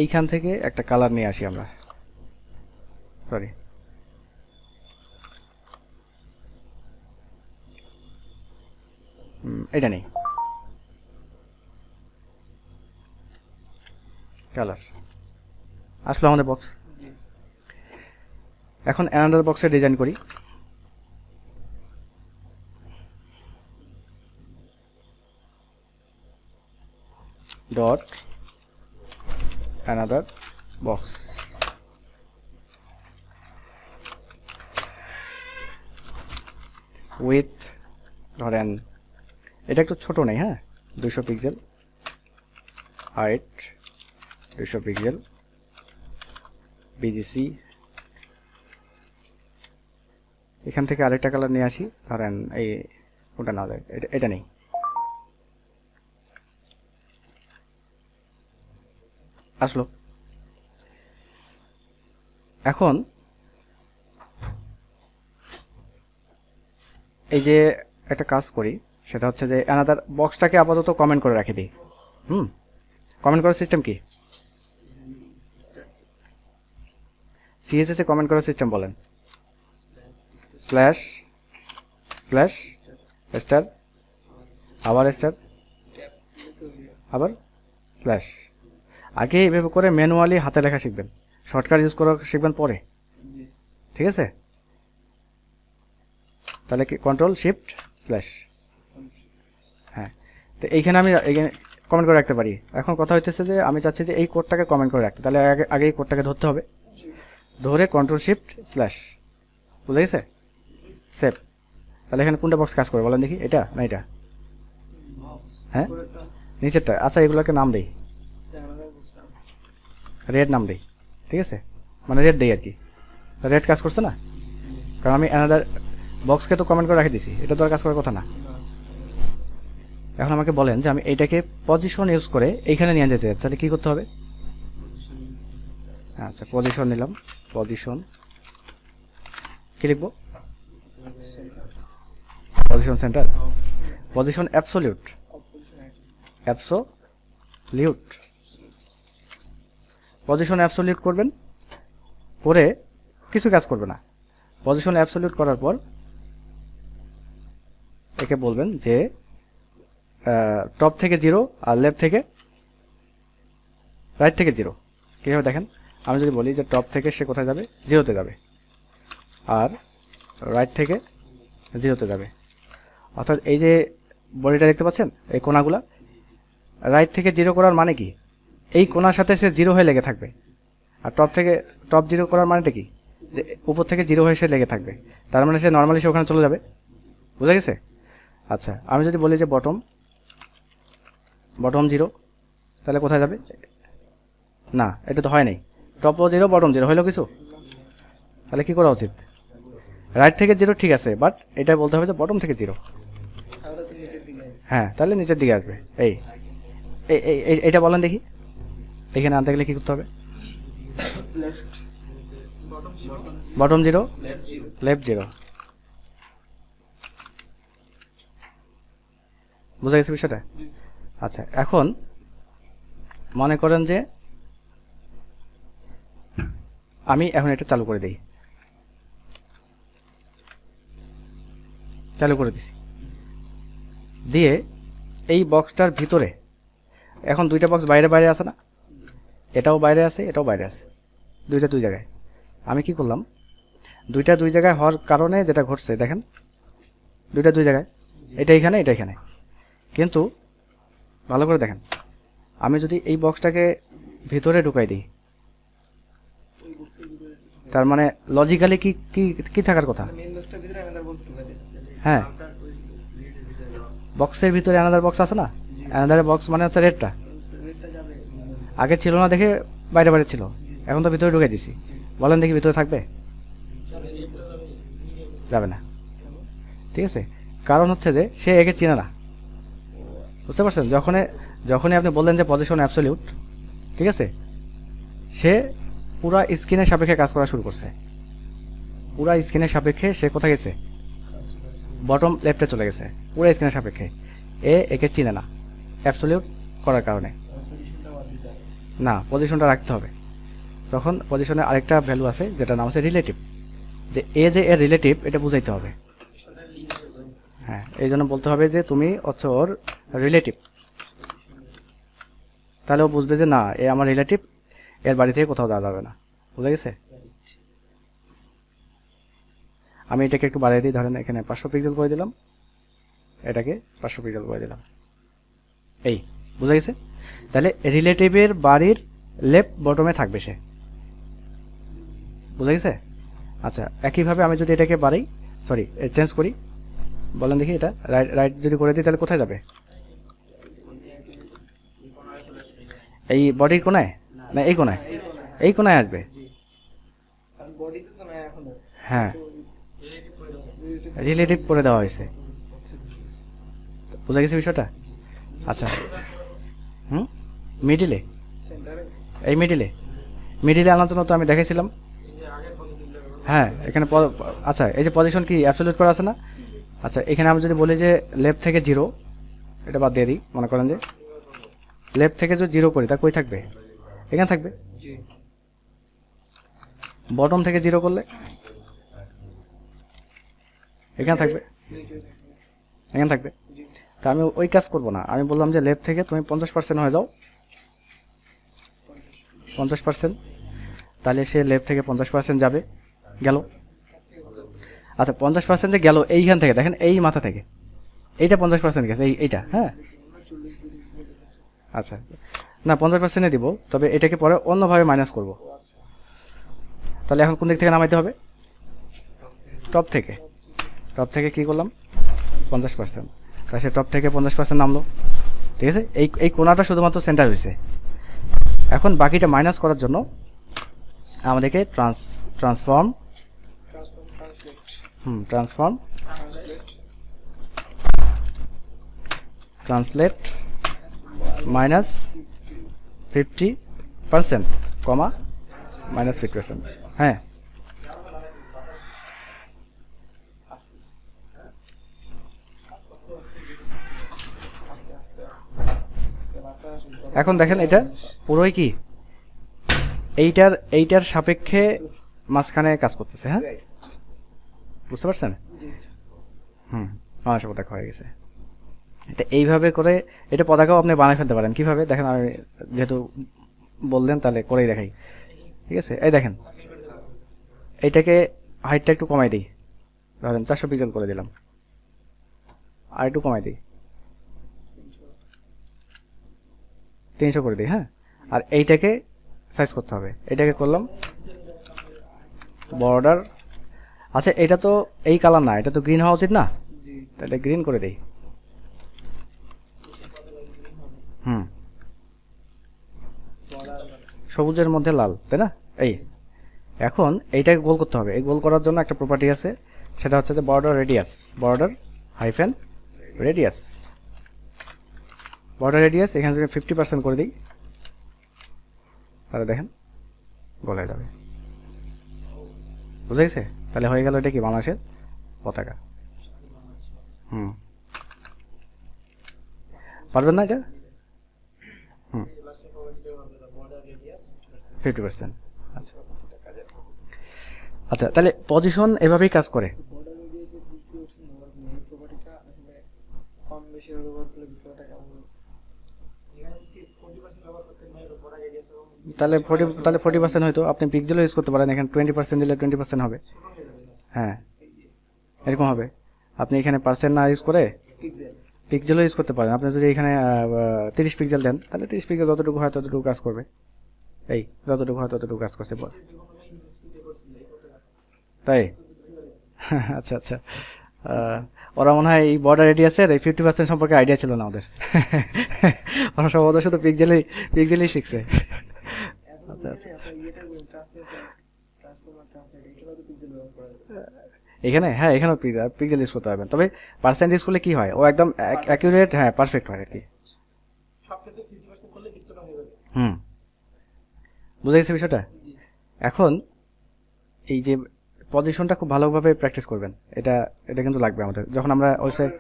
এইখান থেকে একটা কালার নিয়ে আসি আমরা, সরি এটা নেই, কালার আসলো আমাদের বক্স। এখন অ্যানাদার বক্সে ডিজাইন করি। ডট অ্যানাদার বক্স উইথ, ধরেন এটা একটু ছোট নেই, হ্যাঁ 200 পিক্সেল, হাইট 200 পিক্সেল, বিজিসি। এখান থেকে আরেকটা কালার নিয়ে আসি, ধরেন এই কোনটা না যায়, এটা নেই। আসলো। এখন এই যে একটা কাজ করি, সেটা হচ্ছে যে অ্যানাদার বক্সটাকে আপাতত কমেন্ট করে রেখে দিই। কমেন্ট করার সিস্টেম কি? সিএসএস এ কমেন্ট করার সিস্টেম বলেন? স্ল্যাশ স্ল্যাশ স্টার, আবার স্টার, আবার স্ল্যাশ। আগে এইভাবে করে ম্যানুয়ালি হাতে লেখা শিখবেন, শর্টকাট ইউজ করা শিখবেন পরে, ঠিক আছে? তাহলে কি কন্ট্রোল শিফট স্ল্যাশ, হ্যাঁ। তো এইখানে আমি কমেন্ট করে রাখতে পারি। এখন কথা হচ্ছে যে আমি চাচ্ছি যে এই কোডটাকে কমেন্ট করে রাখতে, তাহলে আগে এই কোডটাকে ধরতে হবে, ধরে কন্ট্রোল শিফট স্ল্যাশ, বুঝে গেছে? সেভ। তাহলে এখানে কোনটা বক্স কাজ করে বলেন দেখি? এটা না এটা? হ্যাঁ নিচেরটা। আচ্ছা এগুলোকে নাম দেই, রেড নাম দেই, ঠিক আছে? মানে রেড দেই আর কি। রেড কাজ করছে না, কারণ আমি অ্যানাদার বক্সকে তো কমেন্ট করে রেখে দিছি, এটা তো আর কাজ করার কথা না। এখন আমাকে বলেন যে আমি এইটাকে পজিশন ইউজ করে এইখানে নিয়ে যেতে চাই, তাহলে কী করতে হবে? আচ্ছা পজিশন নিলাম, পজিশন কি লিখবো? Position centre, position absolute, absolute, position absolute করবেন, করে কিছু কাজ করবে না। পজিশন অ্যাবসোলিউট করার পর একে বলবেন যে টপ থেকে 0 আর লেফট থেকে রাইট থেকে 0। কীভাবে দেখেন? আমি যদি বলি যে টপ থেকে সে কোথায় যাবে? 0-তে যাবে, আর রাইট থেকে 0-তে যাবে। অর্থাৎ এই যে বডিটা দেখতে পাচ্ছেন, এই কোণাগুলা, রাইট থেকে 0 করার মানে কি? এই কোণার সাথে সে 0 হয়ে লেগে থাকবে। আর টপ 0 করার মানেটা কি? যে উপর থেকে 0 হয়ে সে লেগে থাকবে, তার মানে সে নর্মালি সে ওখানে চলে যাবে, বুঝা গেছে? আচ্ছা আমি যদি বলি যে বটম 0, তাহলে কোথায় যাবে? না এটা তো হয় নাই, টপও 0 বটম 0 হইলো কিছু? তাহলে কি করা উচিত? রাইট থেকে 0 ঠিক আছে, বাট এটা বলতে হবে যে বটম থেকে 0। হ্যাঁ তাহলে নিচের দিকে আসবে। এই এটা বলেন দেখি, এখানে আনতে গেলে কি করতে হবে? Bottom zero, left zero. বুঝা গেছে বিষয়টা? আচ্ছা, এখন মনে করেন যে আমি এখন এটা চালু করে দিই, চালু করে দিছি, দিয়ে এই বক্সটার ভিতরে এখন দুইটা বক্স বাইরে বাইরে আছে না, এটাও বাইরে আছে এটাও বাইরে আছে, দুইটা দুই জায়গায়। আমি কি করলাম, দুইটা দুই জায়গায় হওয়ার কারণে যেটা ঘটছে দেখেন, দুইটা দুই জায়গায়, এটা এখানে এটা এখানে, কিন্তু ভালো করে দেখেন, আমি যদি এই বক্সটাকে ভিতরে ঢুকাই দিই, তার মানে লজিক্যালি কি কি কি থাকার কথা? হ্যাঁ, বক্সের ভিতরে অ্যানাদার বক্স আছে না, অ্যানাদার বক্স মানে হচ্ছে রেডটা, আগে ছিল না দেখে বাইরে বাইরে ছিল, এখন তো ভিতরে ঢুকে দিছি, বলেন দেখি ভিতরে থাকবে? যাবে না, ঠিক আছে? কারণ হচ্ছে যে সে একে চিনে না, বুঝতে পারছেন? যখনই আপনি বললেন যে পজিশন অ্যাবসলিউট, ঠিক আছে, সে পুরা স্ক্রিনের সাপেক্ষে কাজ করা শুরু করছে, পুরা স্ক্রিনের সাপেক্ষে সে কোথায় গেছে? বটম লেফটে চলে গেছে, পুরা স্ক্রিনের সাপেক্ষে। একে চিনে না অ্যাবসলিউট করার কারণে, না পজিশনটা রাখতে হবে। তখন পজিশনে আরেকটা ভ্যালু আছে যেটা নাম আছে রিলেটিভ, যে এর রিলেটিভ এটা বুঝাইতে হবে। হ্যাঁ, এই জন্য বলতে হবে যে তুমি হচ্ছে ওর রিলেটিভ, তাহলে ও বুঝবে যে না এ আমার রিলেটিভ, এর বাড়ি থেকে কোথাও যাওয়া যাবে না। বুঝা গেছে? আমি এটাকে একটু বাড়িয়ে দিই, ধরেন এখানে 500 পিক্সেল করে দিলাম, এটাকে 500 পিক্সেল করে দিলাম, এই বুঝা গেছে? তাহলে রিলেটিভের বাড়ির লেফট বটমে থাকবে সে, বুঝা গেছে? আচ্ছা, একইভাবে আমি যদি এটাকে বাড়াই, সরি চেঞ্জ করি, বলেন দেখি, এটা রাইট যদি করে দিই তাহলে কোথায় যাবে? এই বডির কোনায় না এই কোনায়? এই কোনায় আসবে। হ্যাঁ, রিলেটিভ করে দেওয়া হয়েছে, বুঝা গেছে বিষয়টা? আচ্ছা, মিডিলে, এই মিডিলে আনার জন্য তো আমি দেখাইছিলাম। হ্যাঁ, এখানে আচ্ছা, এই যে পজিশন কি অ্যাবসলিউট করা আছে না? আচ্ছা, এখানে আমি যদি বলি যে লেফট থেকে 0, এটা বাদ দিয়ে দিই, মনে করেন যে লেফট থেকে যদি 0 করি তা কই থাকবে? এখানে থাকবে। বটম থেকে 0 করলে এখানে থাকবে, এখানে থাকবে। তা আমি ওই কাজ করব না, আমি বললাম যে লেফট থেকে তুমি 50% হয়ে যাও, 50%, তাহলে সে লেফট থেকে 50% যাবে, গেল। আচ্ছা, 50% যে গেল এইখান থেকে, দেখেন এই মাথা থেকে এইটা 50% গেছে, এইটা। হ্যাঁ, আচ্ছা, না 50%-এ দিব, তবে এটাকে পরে অন্যভাবে মাইনাস করব। তাহলে এখন কোন দিক থেকে নামাইতে হবে? টপ থেকে। টপ থেকে কি করলাম? 50%। তাহলে সে টপ থেকে 50% নামলো, ঠিক আছে? এই কোণাটা শুধুমাত্র সেন্টার হয়েছে। এখন বাকিটা মাইনাস করার জন্য আমাদেরকে ট্রান্সফর্ম ট্রান্সলেট মাইনাস 50% কমা মাইনাস 50%। হ্যাঁ, এখন দেখেন এটা পুরোই কি এইটার সাপেক্ষে মাঝখানে কাজ করতেছে। হ্যাঁ, বুঝতে পারছেন? আমার সাথে দেখা হয়ে গেছে। এটা এইভাবে করে এটা পতাকাও আপনি বানাই ফেলতে পারেন। কিভাবে দেখেন, আমি যেহেতু বললেন তাহলে করেই দেখাই, ঠিক আছে? এই দেখেন, এইটাকে হাইটটা একটু কমাই দিই, ধরেন 400 পিক্সেল করে দিলাম, আর একটু কমাই দিই, 300 করে দিই। হ্যাঁ, আর এইটাকে সাইজ করতে হবে, এটাকে করলাম বর্ডার। আচ্ছা, এটা তো এই কালার না, এটা তো গ্রিন হওয়া উচিত না, তাহলে গ্রিন করে দেই। সবুজের মধ্যে লাল, তাই না? এই এখন এইটাকে গোল করতে হবে। এই গোল করার জন্য একটা প্রপার্টি আছে, সেটা হচ্ছে যে border radius, border hyphen radius. Border radius এখানে যদি 50% করে দিই তাহলে দেখেন গলায় যাবে, বুঝা গেছে? তাহলে হয়ে গেল এটা কি বাংলাদেশের পতাকা। পারবেন না এটা? 50%। আচ্ছা আচ্ছা, তাহলে পজিশন এভাবেই কাজ করে। তাহলে 40% হয়তো আপনি পিক্সেলও ইউজ করতে পারেন, এখানে 20% দিলে 20% হবে। হ্যাঁ এরকম হবে। আপনি এখানে পার্সেন্ট না ইউজ করে পিক্সেলও ইউজ করতে পারেন। আপনি যদি এখানে 30 পিক্সেল দেন তাহলে 30 পিক্সেল যতটুকু হয় ততটুকু কাজ করবে, এই যতটুকু হয় ততটুকু কাজ করছে। তাই আচ্ছা আচ্ছা, ওরা মনে হয় এই বর্ডার রেডিয়াসের এই 50% সম্পর্কে আইডিয়া ছিল না ওদের। ওরা সম্ভবত শুধু পিক্সেলই শিখছে। আচ্ছা আচ্ছা, এখানে হ্যাঁ এখানেও পিক্সেল ইউজ করতে পারবেন, তবে পার্সেন্ট ইউজ করলে কি হয় ও একদম অ্যাকুরেট, হ্যাঁ পারফেক্ট হয় আর কি। বুঝে গেছে বিষয়টা? এখন এই যে পজিশনটা খুব ভালোভাবে প্র্যাকটিস করবেন, এটা এটা কিন্তু লাগবে আমাদের যখন আমরা ওয়েবসাইট।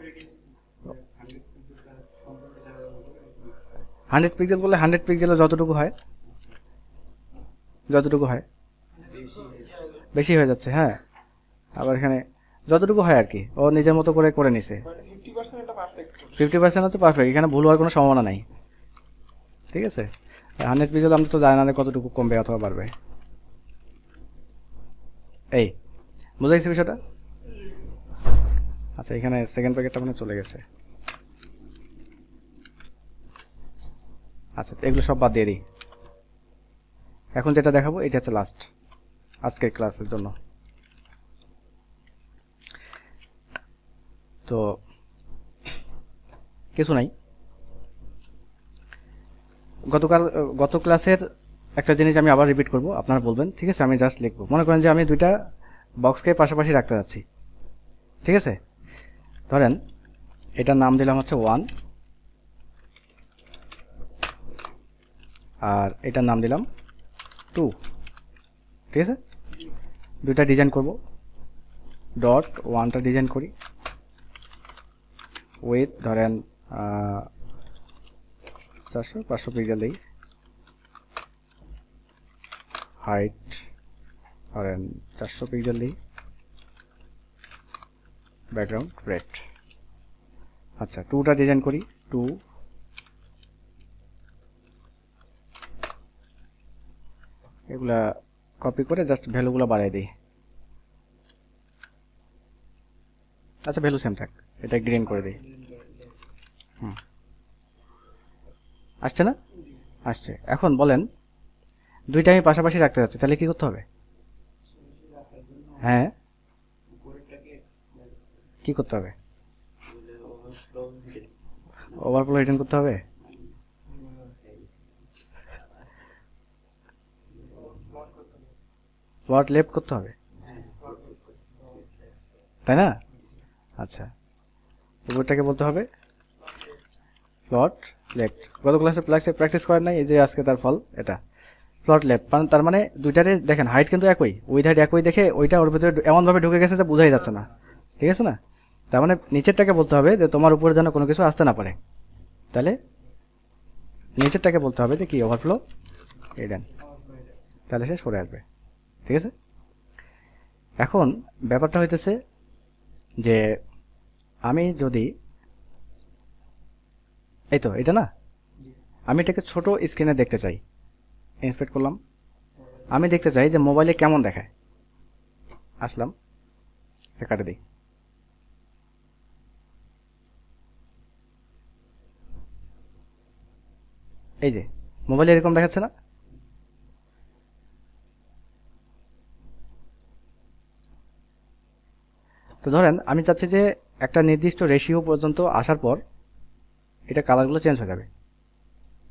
100 পিক্সেল বললে 100 পিক্সেলে যতটুকু হয় বেশি হয়ে যাচ্ছে। হ্যাঁ আবার এখানে যতটুকু হয় আর কি ও নিজের মতো করে নিছে। 50% হচ্ছে পারফেক্ট, এখানে ভুল হওয়ার কোনো সম্ভাবনা নাই। ঠিক আছে, 100 পিক্সেল আমরা তো জানি না কতটুকু কমবে অথবা বাড়বে। এই বুঝা গেছে বিষয়টা? আচ্ছা এখানে সেকেন্ড প্যাকেটটা মানে চলে গেছে। আচ্ছা এগুলো সব বাদ দিয়ে দিই। এখন যেটা দেখাবো এটা হচ্ছে লাস্ট আজকের ক্লাসের জন্য। তো কিছু নাই, গত ক্লাসের একটা জিনিস আমি আবার রিপিট করব, আপনারা বলবেন। ঠিক আছে, আমি জাস্ট লিখবো। মনে করেন যে আমি দুইটা বক্সকে পাশাপাশি রাখতে যাচ্ছি। ঠিক আছে, ধরেন এটার নাম দিলাম হচ্ছে 1 আর এটার নাম দিলাম 2। ঠিক আছে, দুইটা ডিজাইন করব। ডট 1টা ডিজাইন করি উইথ ধরেন 400-500 পিক্সেল দিই, হাইট ধরেন 400 পিক্সেল দিই, ব্যাকগ্রাউন্ড রেড। আচ্ছা 2টা ডিজাইন করি, 2 এগুলা কপি করে জাস্ট ভ্যালুগুলো বাড়াই দিই। আচ্ছা ভ্যালু সেম থাক, এটা গ্রিন করে দিই। আসছে না? আসছে। এখন বলেন দুইটা আমি পাশাপাশি রাখতে যাচ্ছি, তাহলে কি করতে হবে? হ্যাঁ কি করতে হবে? ওভারফ্লো রিটার্ন করতে হবে। ফ্লট লেফট করতে হবে, তাই না? আচ্ছা উপরটাকে বলতে হবে ফ্লট লেফট। গত ক্লাসে প্র্যাকটিস করেন নাই, এই যে আজকে তার ফল এটা ফ্লট লেফট। তার মানে দুইটারে দেখেন হাইট কিন্তু একই, উইথ হাইট একই দেখে ওইটা ওর ভিতরে এমনভাবে ঢুকে গেছে যে বোঝাই যাচ্ছে না। ঠিক আছে না? তার মানে নিচেরটাকে বলতে হবে যে তোমার উপরে যেন কোনো কিছু আসতে না পারে, তাহলে নিচেরটাকে বলতে হবে যে কি ওভারফ্লো হিডেন, তাহলে সে সরে আসবে। ঠিক আছে, এখন ব্যাপারটা হইতেছে যে আমি যদি এই তো এটা না, আমি এটাকে ছোট স্ক্রিনে দেখতে চাই, ইন্সপেক্ট করলাম, আমি দেখতে চাই যে মোবাইলে কেমন দেখায়। আসলাম, কাটে দিই। এই যে মোবাইলে এরকম দেখাচ্ছে না? তো ধরেন আমি চাচ্ছি যে একটা নির্দিষ্ট রেশিও পর্যন্ত আসার পর এটা কালারগুলো চেঞ্জ হয়ে যাবে।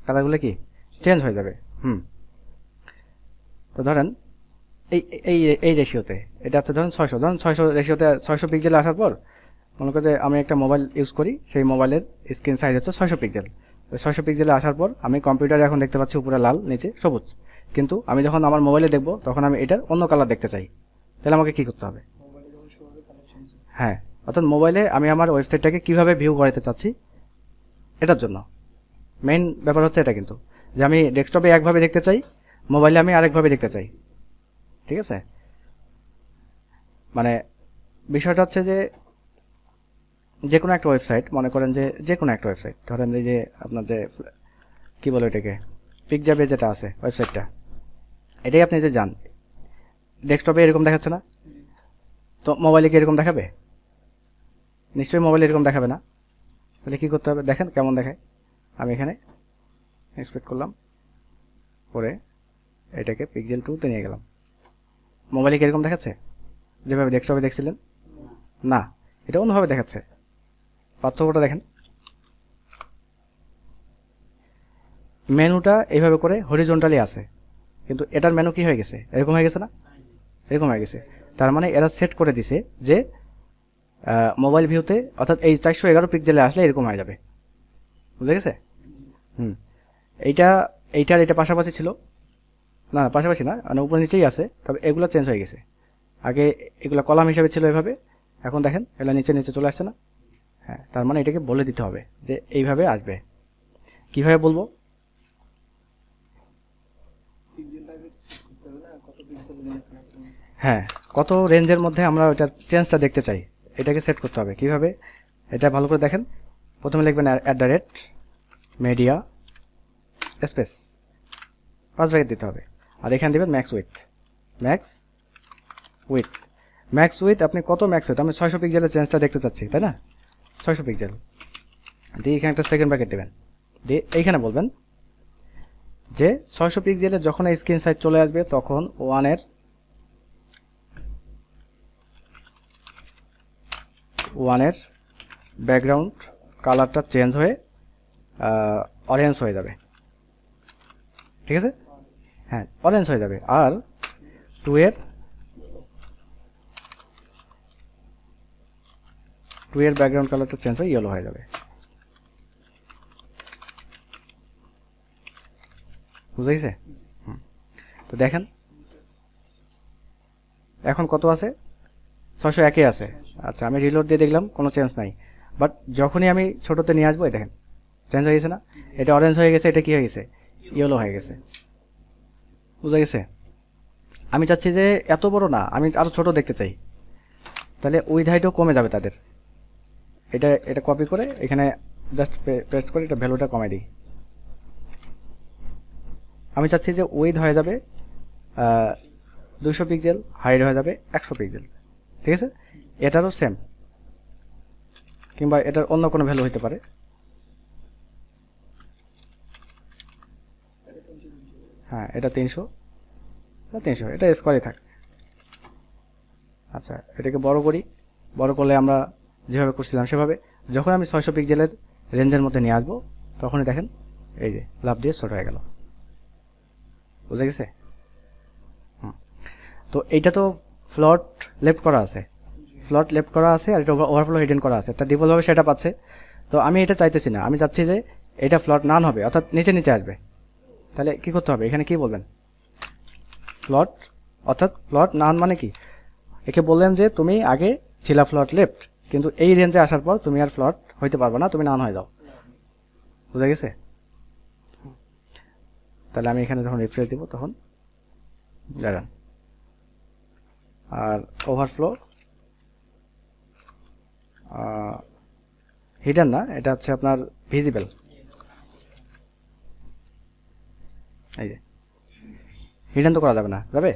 কালারগুলো কি চেঞ্জ হয়ে যাবে? তো ধরেন এই এই এই রেশিওতে এটা হচ্ছে ধরেন 600, ধরেন 600 রেশিওতে 600 পিক্সেল আসার পর মনে করি যে আমি একটা মোবাইল ইউজ করি, সেই মোবাইলের স্ক্রিন সাইজ হচ্ছে 600 পিক্সেল। 600 পিক্সেলে আসার পর আমি কম্পিউটারে এখন দেখতে পাচ্ছি উপরে লাল, নিচে সবুজ, কিন্তু আমি যখন আমার মোবাইলে দেখব তখন আমি এটার অন্য কালার দেখতে চাই, তাহলে আমাকে কি করতে হবে? হ্যাঁ, অর্থাৎ মোবাইলে আমি আমার ওয়েবসাইটটাকে কিভাবে ভিউ করাতে চাচ্ছি এটার জন্য মেইন ব্যাপার হচ্ছে এটা, কিন্তু যে আমি ডেস্কটপে একভাবে দেখতে চাই, মোবাইলে আমি আরেকভাবে দেখতে চাই। ঠিক আছে, মানে বিষয়টা হচ্ছে যে যে কোনো একটা ওয়েবসাইট, মনে করেন যে কোনো একটা ওয়েবসাইট, ধরেন এই যে আপনার যে কি বলে এটাকে পিকজাবে যেটা আছে ওয়েবসাইটটা, এটাই আপনি যে যান, ডেস্কটপে এরকম দেখাচ্ছে না, তো মোবাইলে কি এরকম দেখাবে? নিশ্চয়ই মোবাইলে এরকম দেখাবে না। তাহলে কী করতে হবে দেখেন কেমন দেখায়। আমি এখানে এক্সপেক্ট করলাম, করে এটাকে পিক্সেল 2-তে নিয়ে গেলাম। মোবাইলে কি এরকম দেখাচ্ছে যেভাবে ডেস্কটপে দেখছিলেন? না, এটা অন্যভাবে দেখাচ্ছে। পার্থক্যটা দেখেন, মেনুটা এইভাবে করে হরিজন্টালি আছে, কিন্তু এটার মেনু কি হয়ে গেছে? এরকম হয়ে গেছে না? এরকম হয়ে গেছে। তার মানে এরা সেট করে দিছে যে মোবাইল ভিউতে, অর্থাৎ এই 411 পিক্সেলে আসলে এরকম হয়ে যাবে। বুঝে গেছে? এইটার পাশাপাশি ছিল না, পাশাপাশি না, মানে উপরে নিচেই আছে, তবে এগুলো চেঞ্জ হয়ে গেছে। আগে এগুলো কলাম হিসাবে ছিল এভাবে, এখন দেখেন এগুলো নিচে নিচে চলে আসছে না? হ্যাঁ, তার মানে এটাকে বলে দিতে হবে যে এইভাবে আসবে। কিভাবে বলবো? হ্যাঁ, কত রেঞ্জের মধ্যে আমরা ওইটার চেঞ্জটা দেখতে চাই, এটাকে সেট করতে হবে। কিভাবে? এটা ভালো করে দেখেন। প্রথমে লিখবেন @media স্পেস 5 ব্র্যাকেট দিতে হবে, আর এখানে দেবেন ম্যাক্স উইথ। আপনি কত ম্যাক্স উইথ? আমি 600 পিক্সেলের চেঞ্জটা দেখতে চাচ্ছি, তাই না? 600 পিক্সেল দিয়ে এখানে একটা সেকেন্ড ব্র্যাকেট দেবেন, দিয়ে এইখানে বলবেন যে 600 পিক্সেলের যখন এই স্ক্রিন সাইজ চলে আসবে তখন ওয়ানের ব্যাকগ্রাউন্ড কালারটা চেঞ্জ হয়ে অরেঞ্জ হয়ে যাবে। ঠিক আছে? হ্যাঁ, অরেঞ্জ হয়ে যাবে। আর 2 এর ব্যাকগ্রাউন্ড কালারটা চেঞ্জ হয়ে ইয়েলো হয়ে যাবে। বুঝেছে? তো দেখেন এখন কত আছে? 601 আছে। আচ্ছা, আমি রিলোড দিয়ে দেখলাম কোনো চেঞ্জ নাই, বাট যখনই আমি ছোটোতে নিয়ে আসবো, দেখেন চেঞ্জ হয়ে গেছে না? এটা অরেঞ্জ হয়ে গেছে, এটা কি হয়ে গেছে? ইয়েলো হয়ে গেছে। বুঝা গেছে? আমি চাচ্ছি যে এত বড় না, আমি আরও ছোট দেখতে চাই, তাহলে উইথ হাইটও কমে যাবে তাদের। এটা কপি করে এখানে জাস্ট পেস্ট করে এটা ভ্যালুটা কমাই দিই। আমি চাচ্ছি যে উইথ হয়ে যাবে 200 পিক্সেল, হাইট হয়ে যাবে 100 পিক্সেল। ঠিক আছে? এটারও সেম, কিংবা এটার অন্য কোনো ভ্যালু হতে পারে। হ্যাঁ, এটা 300, এটা স্কোয়ারই থাক। আচ্ছা, এটাকে বড় করি। বড় করলে আমরা যেভাবে করছিলাম সেভাবে, যখন আমি 600 পিক্সেলের রেঞ্জের মধ্যে নিয়ে আসবো তখনই দেখেন এই যে লাভ দিয়ে ছোট হয়ে গেল। বুঝে গেছে? তো এইটা তো ফ্লট লেফট করা আছে, আর এটা ওভারফ্লো হিডেন করা আছে, একটা ডিফল্ট ভাবে সেটা পাচ্ছে। তো আমি এটা চাইতেছি না, আমি চাচ্ছি যে এটা ফ্লট নান হবে, অর্থাৎ নিচে নিচে আসবে। তাহলে কি করতে হবে? এখানে কি বলবেন? ফ্লট, অর্থাৎ ফ্লট নান মানে কি? একে বললেন যে তুমি আগে ছিলা ফ্লট লেফট, কিন্তু এই রেঞ্জে আসার পর তুমি আর ফ্লট হইতে পারবে না, তুমি নান হয়ে যাও। বুঝা গেছে? তাহলে আমি এখানে যখন রিফ্রেশ দিব তখন দাঁড়ান, আর ওভারফ্লো হিডেন না, এটা হচ্ছে আপনার ভিজিবল। এই যে হিডেন তো করা যাবে না, যাবে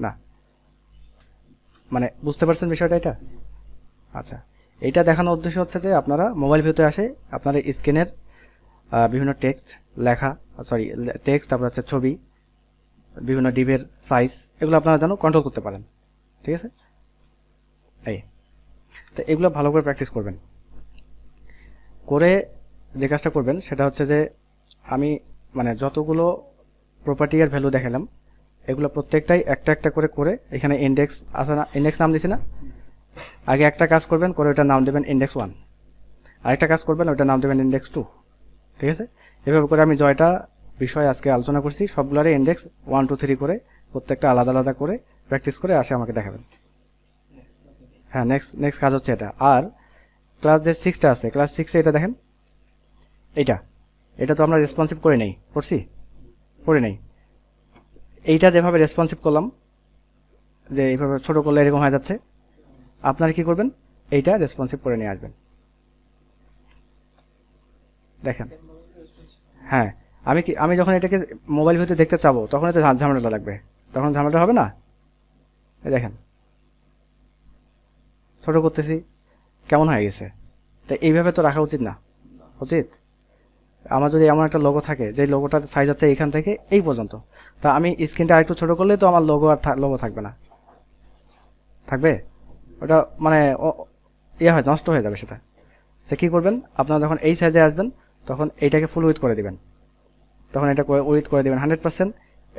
না, মানে বুঝতে পারছেন বিষয়টা এটা? আচ্ছা, এইটা দেখানোর উদ্দেশ্য হচ্ছে যে আপনারা মোবাইল ভিউতে আসে আপনারা স্ক্রিনের বিভিন্ন টেক্সট লেখা, তারপর হচ্ছে ছবি, বিভিন্ন ডিভের সাইজ, এগুলো আপনারা যেন কন্ট্রোল করতে পারেন। ঠিক আছে? এই তো এগুলো ভালো করে প্র্যাকটিস করবেন। করে যে কাজটা করবেন সেটা হচ্ছে যে আমি মানে যতগুলো প্রপার্টি আর ভ্যালু দেখালাম এগুলো প্রত্যেকটাই একটা একটা করে এখানে ইন্ডেক্স আছে না, ইন্ডেক্স নাম দিছি না? আগে একটা কাজ করবেন, করে ওটার নাম দেবেন index 1, আরেকটা কাজ করবেন ওটার নাম দেবেন index 2, ঠিক আছে? এভাবে করে আমি জয়টা বিষয় আজকে আলোচনা করছি, সবগুলোরে ইন্ডেক্স 1 2 3 করে প্রত্যেকটা আলাদা আলাদা করে প্র্যাকটিস করে আসে আমাকে দেখাবেন। হ্যাঁ, নেক্সট কাজ হচ্ছে এটা। আর ক্লাস যে 6টা আছে, ক্লাস 6-এ এটা দেখেন, এটা তো আমরা রেসপন্সিভ করে নেই, করে নেই। এইটা যেভাবে রেসপন্সিভ করলাম, যে এইভাবে ছোট করলে এরকম হয়ে যাচ্ছে, আপনারা কি করবেন, এইটা রেসপন্সিভ করে নিয়ে আসবেন। দেখেন, হ্যাঁ, আমি যখন এটাকে মোবাইল ভিতরে দেখতে চাবো তখন তো ঝামেলাটা লাগবে, তখন ঝামেলাটা হবে না। এই দেখেন, ছোট করতেছি, কেমন হয়ে গেছে। তাই এইভাবে তো রাখা উচিত না, উচিত। আমার যদি এমন একটা লোগো থাকে যে লোগোটার সাইজ হচ্ছে এইখান থেকে এই পর্যন্ত, তা আমি স্ক্রিনটা আরেকটু ছোট করলে তো আমার লোগো আর লোগো থাকবে না, থাকবে ওটা মানে ইয়ে হয়, নষ্ট হয়ে যাবে সেটা। তো কী করবেন, আপনারা যখন এই সাইজে আসবেন তখন এইটাকে ফুল উইথ করে দিবেন, তখন এটা উইথ করে দেবেন 100%,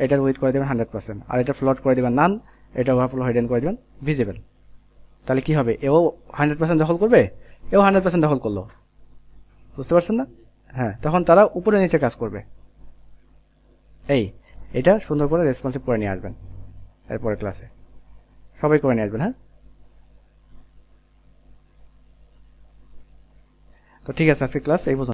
এটার উইথ করে দেবেন 100%, আর এটা ফ্লট করে দেবেন নান, এটা ওভারফ্লো হাইডেন করে দেবেন ভিজিবল। তাহলে কি হবে, এও 100% দখল করবে, এও 100% দখল করলো, বুঝতে পারছেন না? হ্যাঁ, তখন তারা উপরে নিচে কাজ করবে। এটা সুন্দর করে রেসপন্সিভ করে নিয়ে আসবেন এরপরে ক্লাসে, সবাই করে নিয়ে আসবেন। হ্যাঁ, তো ঠিক আছে, আজকে ক্লাস এই পর্যন্ত।